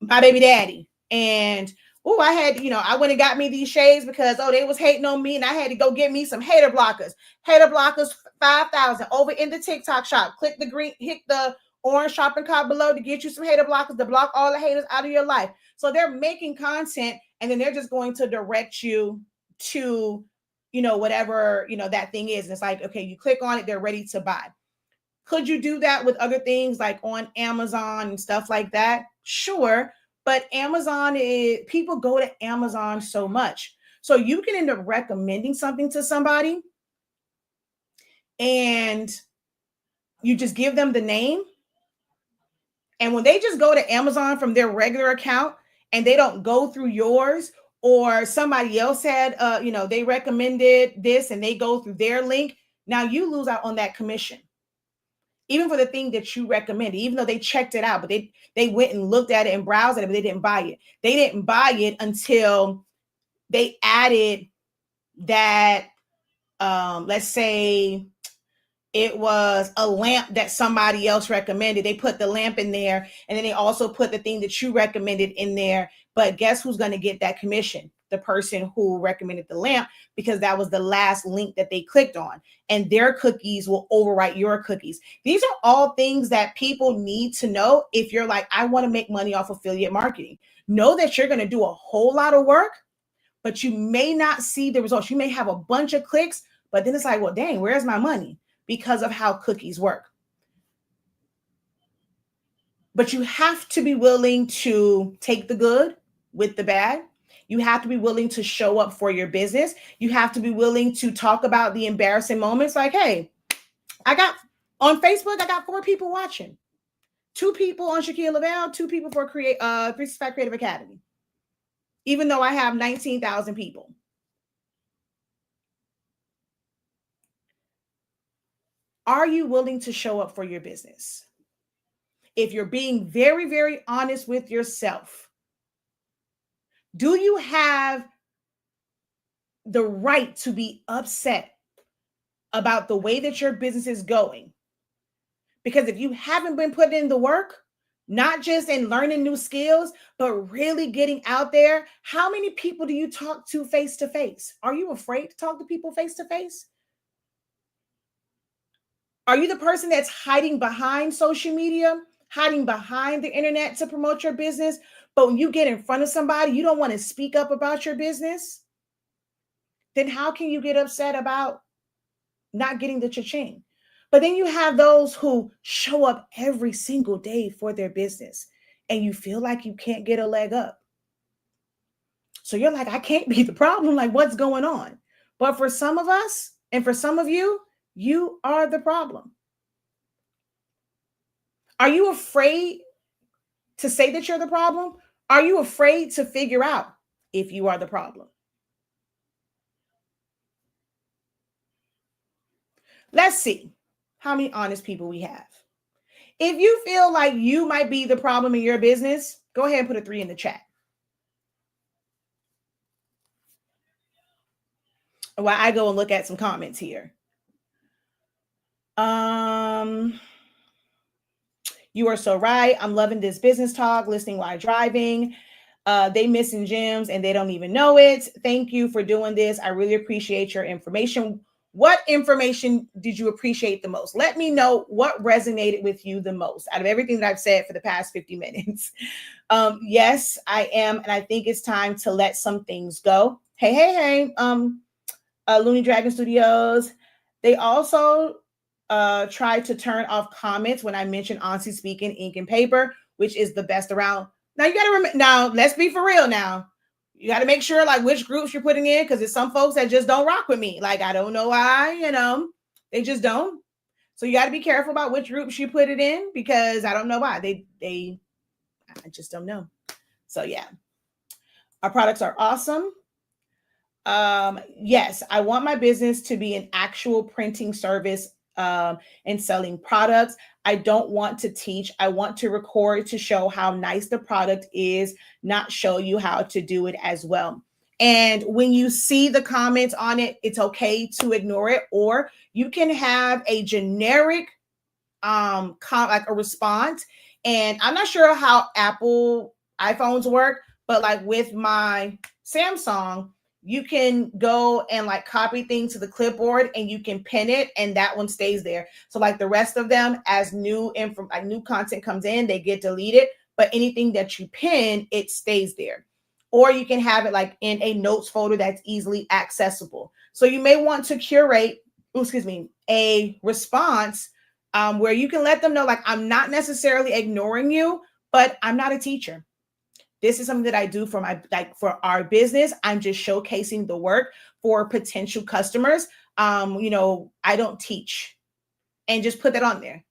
my baby daddy. And I went and got me these shades because, they was hating on me and I had to go get me some hater blockers. Hater blockers, 5,000 over in the TikTok shop. Click the green, hit the orange shopping cart below to get you some hater blockers to block all the haters out of your life. So they're making content and then they're just going to direct you to, whatever, that thing is. And it's like, okay, you click on it, they're ready to buy. Could you do that with other things like on Amazon and stuff like that? Sure. But Amazon people go to Amazon so much. So you can end up recommending something to somebody and you just give them the name. And when they just go to Amazon from their regular account and they don't go through yours, or somebody else had, they recommended this and they go through their link, now you lose out on that commission. Even for the thing that you recommended, even though they checked it out, but they went and looked at it and browsed it, but they didn't buy it. They didn't buy it until they added that, let's say it was a lamp that somebody else recommended. They put the lamp in there, and then they also put the thing that you recommended in there. But guess who's going to get that commission? The person who recommended the lamp, because that was the last link that they clicked on, and their cookies will overwrite your cookies. These are all things that people need to know. If you're like, I want to make money off affiliate marketing, know that you're going to do a whole lot of work, but you may not see the results. You may have a bunch of clicks, but then it's like, well, dang, where's my money? Because of how cookies work. But you have to be willing to take the good with the bad. You have to be willing to show up for your business. You have to be willing to talk about the embarrassing moments. Like, hey, on Facebook, I got 4 people watching. 2 people on Shaquille Lavelle, 2 people for 365 Creative Academy. Even though I have 19,000 people. Are you willing to show up for your business? If you're being very, very honest with yourself, do you have the right to be upset about the way that your business is going? Because if you haven't been putting in the work, not just in learning new skills, but really getting out there, how many people do you talk to face to face? Are you afraid to talk to people face to face? Are you the person that's hiding behind social media, hiding behind the internet to promote your business? But when you get in front of somebody, you don't want to speak up about your business? Then how can you get upset about not getting the cha-ching? But then you have those who show up every single day for their business and you feel like you can't get a leg up. So you're like, I can't be the problem. Like, what's going on? But for some of us and for some of you, you are the problem. Are you afraid to say that you're the problem? Are you afraid to figure out if you are the problem? Let's see how many honest people we have. If you feel like you might be the problem in your business, go ahead and put a 3 in the chat. While I go and look at some comments here. You are so right. I'm loving this business talk, listening while driving. They missing gems and they don't even know it. Thank you for doing this. I really appreciate your information. What information did you appreciate the most? Let me know what resonated with you the most out of everything that I've said for the past 50 minutes. Yes, I am. And I think it's time to let some things go. Hey. Looney Dragon Studios. They also tried to turn off comments when I mentioned Auntie speaking ink and paper, which is the best around. Now you got to remember. Now let's be for real. Now you got to make sure like which groups you're putting in, because there's some folks that just don't rock with me. Like I don't know why, they just don't. So you got to be careful about which groups you put it in, because I don't know why I just don't know. So yeah, our products are awesome. Yes, I want my business to be an actual printing service and selling products. I don't want to teach. I want to record to show how nice the product is, not show you how to do it as well. And when you see the comments on it, it's okay to ignore it, or you can have a generic like a response. And I'm not sure how Apple iPhones work, but like with my Samsung, you can go and like copy things to the clipboard and you can pin it and that one stays there. So like the rest of them, as new content comes in, they get deleted, but anything that you pin, it stays there. Or you can have it like in a notes folder that's easily accessible. So you may want to curate, a response where you can let them know, like, I'm not necessarily ignoring you, but I'm not a teacher. This is something that I do for for our business. I'm just showcasing the work for potential customers. I don't teach, and just put that on there.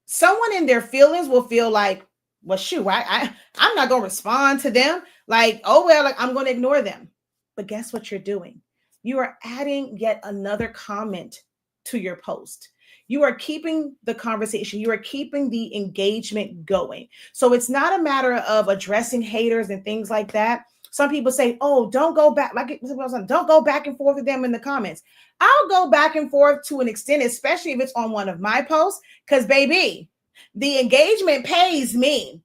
Someone in their feelings will feel like, well, shoot, I'm not going to respond to them. Like, oh, well, like I'm going to ignore them. But guess what you're doing? You are adding yet another comment to your post. You are keeping the conversation, you are keeping the engagement going. So it's not a matter of addressing haters and things like that. Some people say, oh, don't go back. Don't go back and forth with them in the comments. I'll go back and forth to an extent, especially if it's on one of my posts, because baby, the engagement pays me.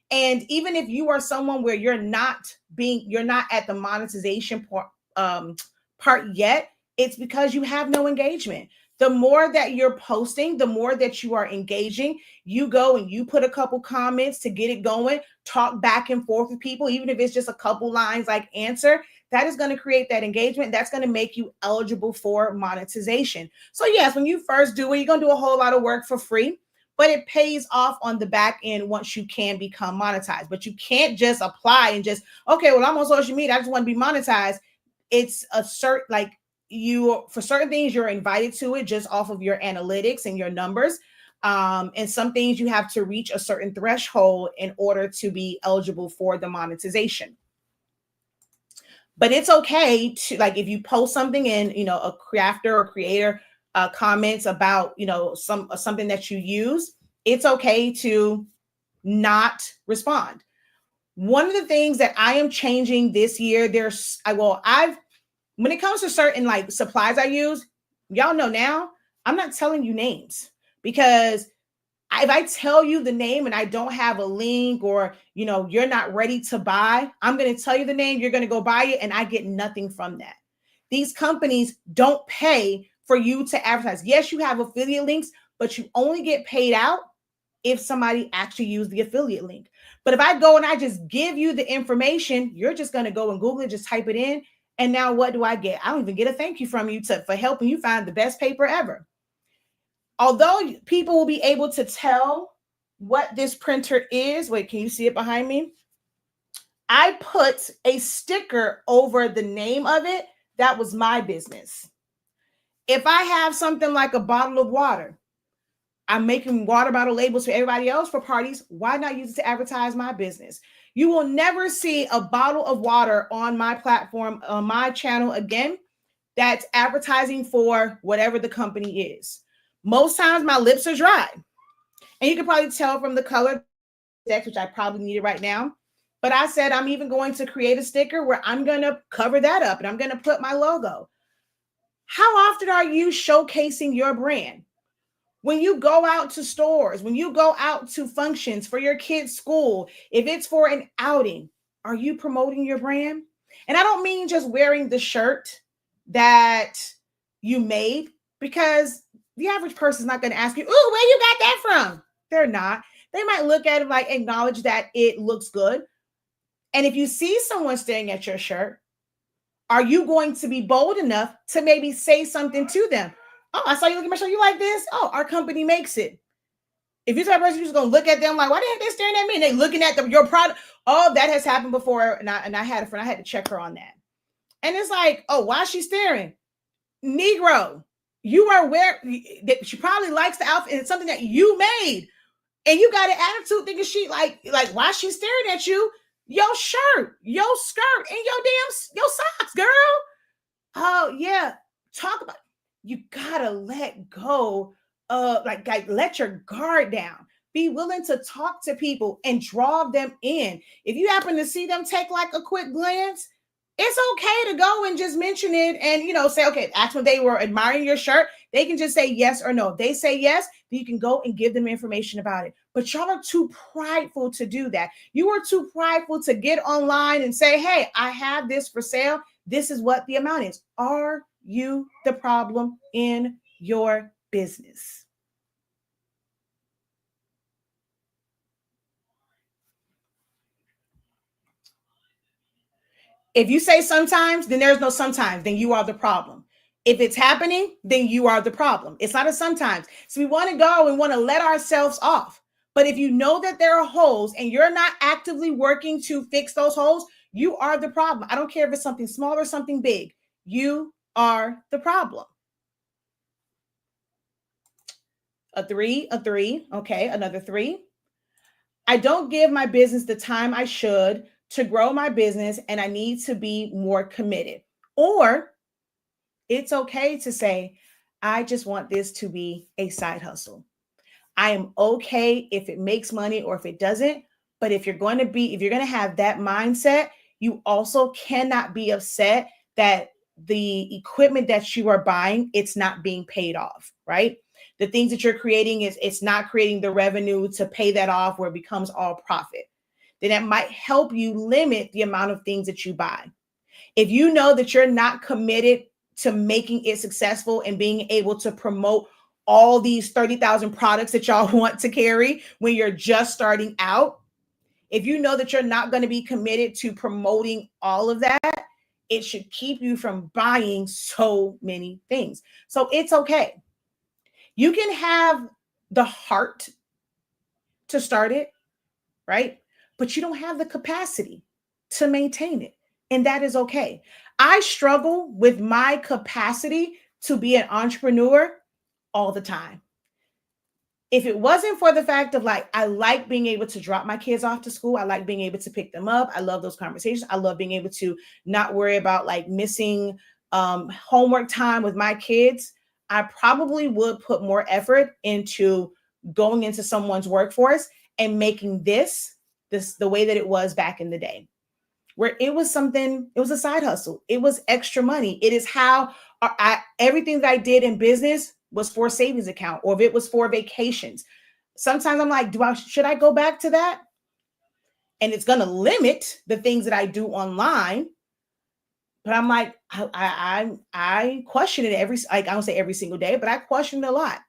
And even if you are someone where you're not at the monetization part yet, it's because you have no engagement. The more that you're posting, the more that you are engaging. You go and you put a couple comments to get it going, talk back and forth with people, even if it's just a couple lines like answer. That is going to create that engagement. That's going to make you eligible for monetization. So yes, when you first do it, you're going to do a whole lot of work for free, but it pays off on the back end once you can become monetized. But you can't just apply and just, okay, well, I'm on social media, I just want to be monetized. It's a certain, for certain things, you're invited to it just off of your analytics and your numbers. And some things you have to reach a certain threshold in order to be eligible for the monetization. But it's okay to, like, if you post something and, a crafter or creator comments about, something that you use, it's okay to not respond. One of the things that I am changing this year, when it comes to certain like supplies I use, y'all know now, I'm not telling you names, because if I tell you the name and I don't have a link, or, you're not ready to buy, I'm going to tell you the name, you're going to go buy it, and I get nothing from that. These companies don't pay for you to advertise. Yes, you have affiliate links, but you only get paid out if somebody actually used the affiliate link. But if I go and I just give you the information, you're just going to go and Google it, just type it in. And now what do I get? I don't even get a thank you from you for helping you find the best paper ever. Although people will be able to tell what this printer is. Wait, can you see it behind me? I put a sticker over the name of it. That was my business. If I have something like a bottle of water, I'm making water bottle labels for everybody else for parties. Why not use it to advertise my business? You will never see a bottle of water on my platform, on my channel again, that's advertising for whatever the company is. Most times my lips are dry. And you can probably tell from the color text, which I probably need it right now. But I said I'm even going to create a sticker where I'm going to cover that up and I'm going to put my logo. How often are you showcasing your brand? When you go out to stores, when you go out to functions for your kids' school, if it's for an outing, are you promoting your brand? And I don't mean just wearing the shirt that you made, because the average person is not going to ask you, "Ooh, where you got that from?" They're not. They might look at it, like acknowledge that it looks good. And if you see someone staring at your shirt, are you going to be bold enough to maybe say something to them? "Oh, I saw you look at my shirt. You like this? Oh, our company makes it." If you're the type of person who's going to look at them like, "Why the heck they staring at me?" And they looking at your product. Oh, that has happened before. And I had a friend, I had to check her on that. And it's like, "Oh, why is she staring?" Negro, you are aware that she probably likes the outfit and it's something that you made. And you got an attitude thinking she like why she staring at you? Your shirt, your skirt, and your socks, girl. Oh yeah. Talk about, you gotta let go of like let your guard down. Be willing to talk to people and draw them in. If you happen to see them take like a quick glance, it's okay to go and just mention it and say, okay, ask when they were admiring your shirt. They can just say yes or no. If they say yes, then you can go and give them information about it. But y'all are too prideful to do that. You are too prideful to get online and say, "Hey, I have this for sale. This is what the amount is." Are you the problem in your business? If you say sometimes, then there's no sometimes, then you are the problem. If it's happening, then you are the problem. It's not a sometimes. So we want to go and want to let ourselves off. But if you know that there are holes and you're not actively working to fix those holes, you are the problem. I don't care if it's something small or something big. You are the problem. A three. Okay, another three. I don't give my business the time I should to grow my business, and I need to be more committed. Or it's okay to say, "I just want this to be a side hustle. I am okay if it makes money or if it doesn't." But if you're going to have that mindset, you also cannot be upset that the equipment that you are buying, it's not being paid off, right? The things that you're creating, it's not creating the revenue to pay that off where it becomes all profit. Then that might help you limit the amount of things that you buy. If you know that you're not committed to making it successful and being able to promote all these 30,000 products that y'all want to carry when you're just starting out, if you know that you're not going to be committed to promoting all of that, it should keep you from buying so many things. So it's okay. You can have the heart to start it, right? But you don't have the capacity to maintain it. And that is okay. I struggle with my capacity to be an entrepreneur all the time. If it wasn't for the fact of like, I like being able to drop my kids off to school, I like being able to pick them up. I love those conversations. I love being able to not worry about like missing homework time with my kids. I probably would put more effort into going into someone's workforce and making this the way that it was back in the day, where it was a side hustle. It was extra money. It is how everything that I did in business was for a savings account, or if it was for vacations. Sometimes I'm like, should I go back to that? And it's going to limit the things that I do online. But I'm like, I question it like I don't say every single day, but I question it a lot.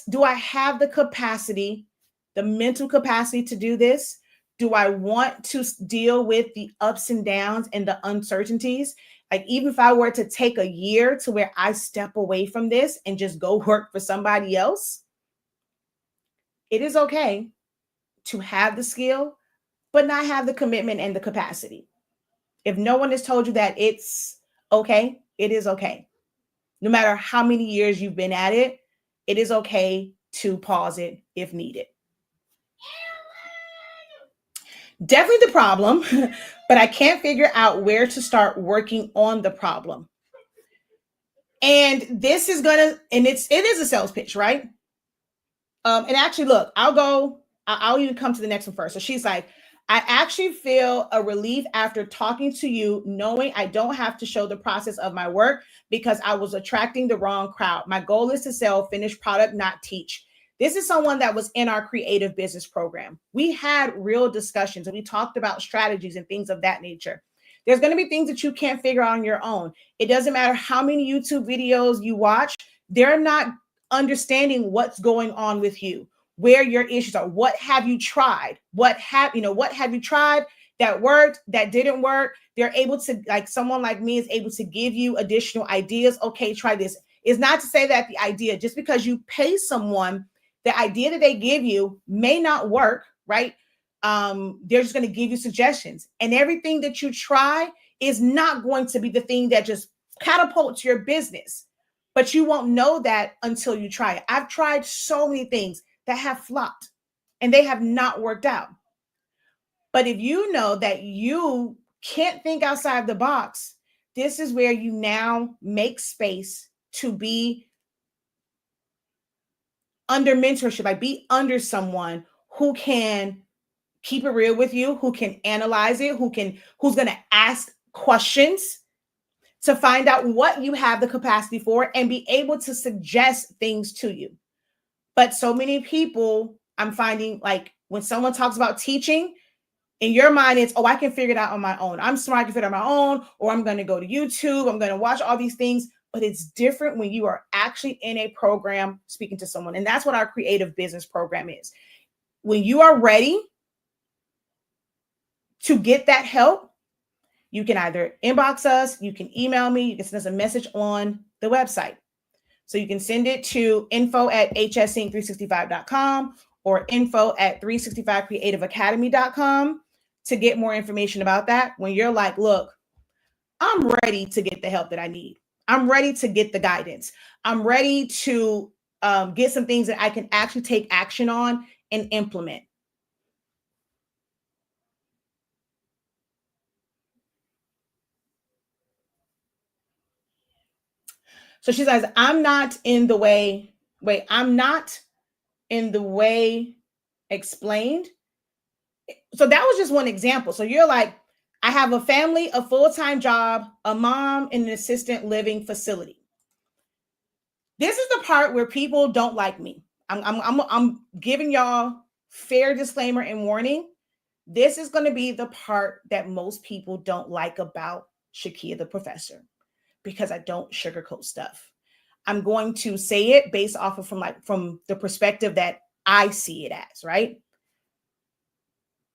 Do I have the capacity, the mental capacity to do this? Do I want to deal with the ups and downs and the uncertainties? Like, even if I were to take a year to where I step away from this and just go work for somebody else, it is okay to have the skill, but not have the commitment and the capacity. If no one has told you that it's okay, it is okay. No matter how many years you've been at it, it is okay to pause it if needed. Definitely the problem, but I can't figure out where to start working on the problem. And this is gonna, and it is a sales pitch, right? And actually, look, I'll even come to the next one first. So she's like, I actually feel a relief after talking to you, knowing I don't have to show the process of my work because I was attracting the wrong crowd. My goal is to sell finished product, not teach. This is someone that was in our creative business program. We had real discussions and we talked about strategies and things of that nature. There's going to be things that you can't figure out on your own. It doesn't matter how many YouTube videos you watch, they're not understanding what's going on with you, where your issues are. What have you tried? What have you tried that worked, that didn't work? They're able to, like someone like me is able to give you additional ideas. Okay, try this. It's not to say that the idea, just because you pay someone, the idea that they give you may not work, right? They're just going to give you suggestions, and everything that you try is not going to be the thing that just catapults your business. But you won't know that until you try it. I've tried so many things that have flopped and they have not worked out. But if you know that you can't think outside the box, this is where you now make space to be under mentorship, like be under someone who can keep it real with you, who can analyze it, who's going to ask questions to find out what you have the capacity for and be able to suggest things to you. But so many people, I'm finding, like when someone talks about teaching, in your mind, it's, oh, I can figure it out on my own. I'm smart, I can figure it out on my own, or I'm going to go to YouTube, I'm going to watch all these things. But it's different when you are actually in a program speaking to someone. And that's what our creative business program is. When you are ready to get that help, you can either inbox us, you can email me, you can send us a message on the website. So you can send it to info@hsync365.com or info@365creativeacademy.com to get more information about that. When you're like, look, I'm ready to get the help that I need. I'm ready to get the guidance. I'm ready to get some things that I can actually take action on and implement. So she says, I'm not in the way. Wait, I'm not in the way explained. So that was just one example. So you're like, I have a family, a full-time job, a mom in an assistant living facility. This is the part where people don't like me. I'm giving y'all fair disclaimer and warning. This is going to be the part that most people don't like about Shakia the Professor, because I don't sugarcoat stuff. I'm going to say it based off of from the perspective that I see it as, right?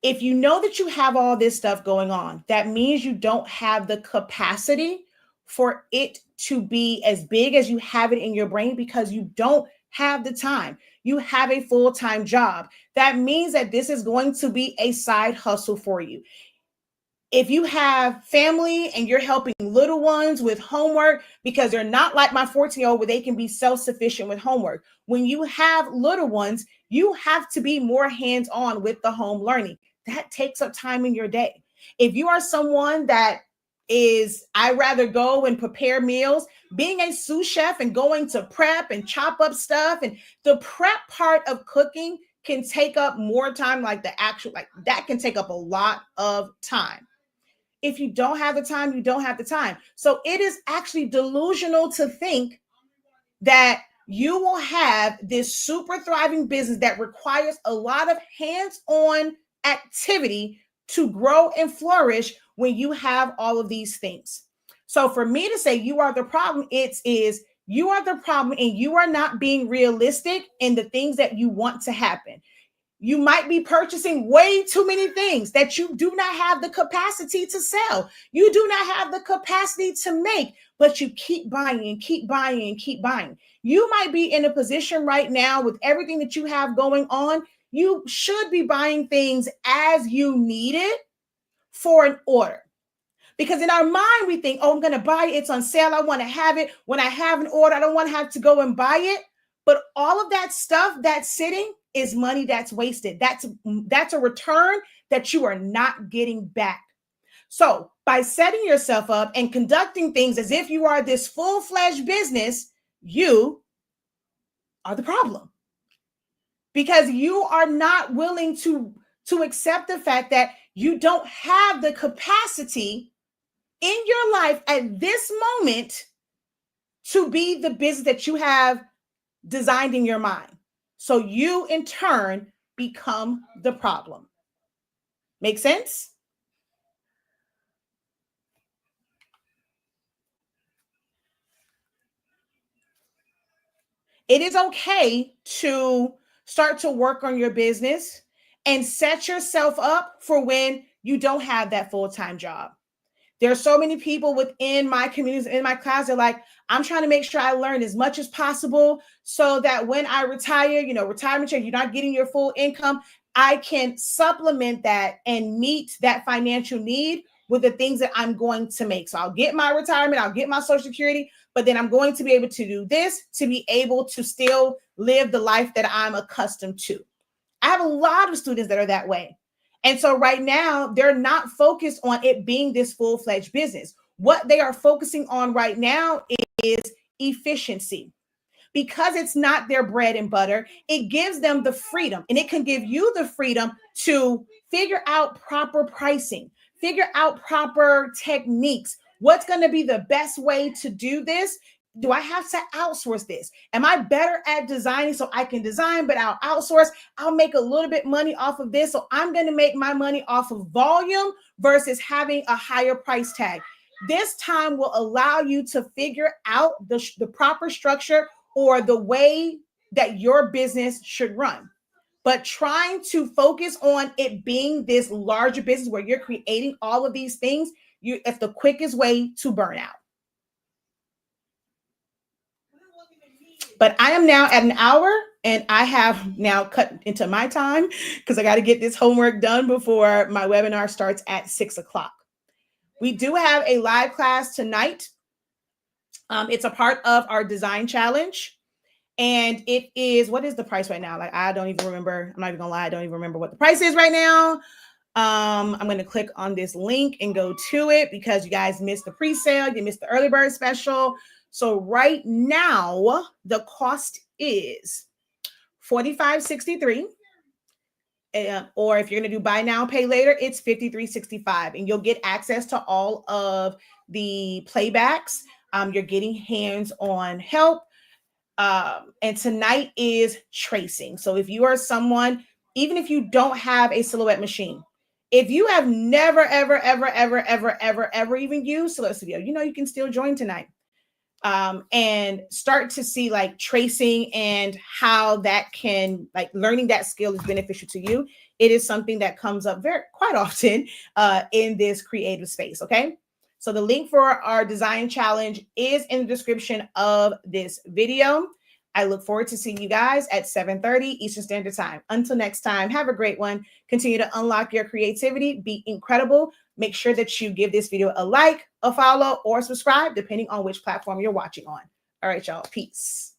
If you know that you have all this stuff going on, that means you don't have the capacity for it to be as big as you have it in your brain, because you don't have the time. You have a full-time job. That means that this is going to be a side hustle for you. If you have family and you're helping little ones with homework, because they're not like my 14-year-old where they can be self-sufficient with homework. When you have little ones, you have to be more hands-on with the home learning. That takes up time in your day. If you are someone that I'd rather go and prepare meals, being a sous chef and going to prep and chop up stuff, and the prep part of cooking can take up more time, like that can take up a lot of time. If you don't have the time, you don't have the time. So it is actually delusional to think that you will have this super thriving business that requires a lot of hands-on activity to grow and flourish when you have all of these things. So for me to say you are the problem, it is you are the problem and you are not being realistic in the things that you want to happen. You might be purchasing way too many things that you do not have the capacity to sell. You do not have the capacity to make, but you keep buying and keep buying and keep buying. You might be in a position right now with everything that you have going on. You should be buying things as you need it for an order. Because in our mind, we think, oh, I'm going to buy it. It's on sale. I want to have it. When I have an order, I don't want to have to go and buy it. But all of that stuff that's sitting is money that's wasted. That's a return that you are not getting back. So by setting yourself up and conducting things as if you are this full-fledged business, you are the problem. Because you are not willing to accept the fact that you don't have the capacity in your life at this moment to be the business that you have designed in your mind. So you in turn become the problem. Make sense? It is okay to start to work on your business and set yourself up for when you don't have that full-time job. There are so many people within my communities, in my class, they're like, I'm trying to make sure I learn as much as possible so that when I retire, retirement check, you're not getting your full income. I can supplement that and meet that financial need with the things that I'm going to make. So I'll get my retirement, I'll get my Social Security, but then I'm going to be able to do this to be able to still live the life that I'm accustomed to. I have a lot of students that are that way. And so right now, they're not focused on it being this full-fledged business. What they are focusing on right now is efficiency. Because it's not their bread and butter, it gives them the freedom, and it can give you the freedom to figure out proper pricing, figure out proper techniques. What's going to be the best way to do this? Do I have to outsource this? Am I better at designing so I can design, but I'll outsource? I'll make a little bit money off of this. So I'm going to make my money off of volume versus having a higher price tag. This time will allow you to figure out the proper structure or the way that your business should run. But trying to focus on it being this larger business where you're creating all of these things, it's the quickest way to burn out. But I am now at an hour and I have now cut into my time because I got to get this homework done before my webinar starts at 6 o'clock. We do have a live class tonight. It's a part of our design challenge. And it is, what is the price right now? Like, I don't even remember. I'm not even gonna lie. I don't even remember what the price is right now. I'm going to click on this link and go to it because you guys missed the pre-sale. You missed the early bird special. So right now, the cost is $45.63. Or if you're going to do buy now, pay later, it's $53.65. And you'll get access to all of the playbacks. You're getting hands-on help. And tonight is tracing. So if you are someone, even if you don't have a Silhouette machine, if you have never, ever, ever, ever, ever, ever, ever even used Silhouette Studio, you can still join tonight. And start to see like tracing and how that can, like, learning that skill is beneficial to you. It is something that comes up quite often in this creative space. Okay. So the link for our design challenge is in the description of this video. I look forward to seeing you guys at 7:30 Eastern Standard Time. Until next time, have a great one. Continue to unlock your creativity. Be incredible. Make sure that you give this video a like, a follow, or subscribe, depending on which platform you're watching on. All right, y'all. Peace.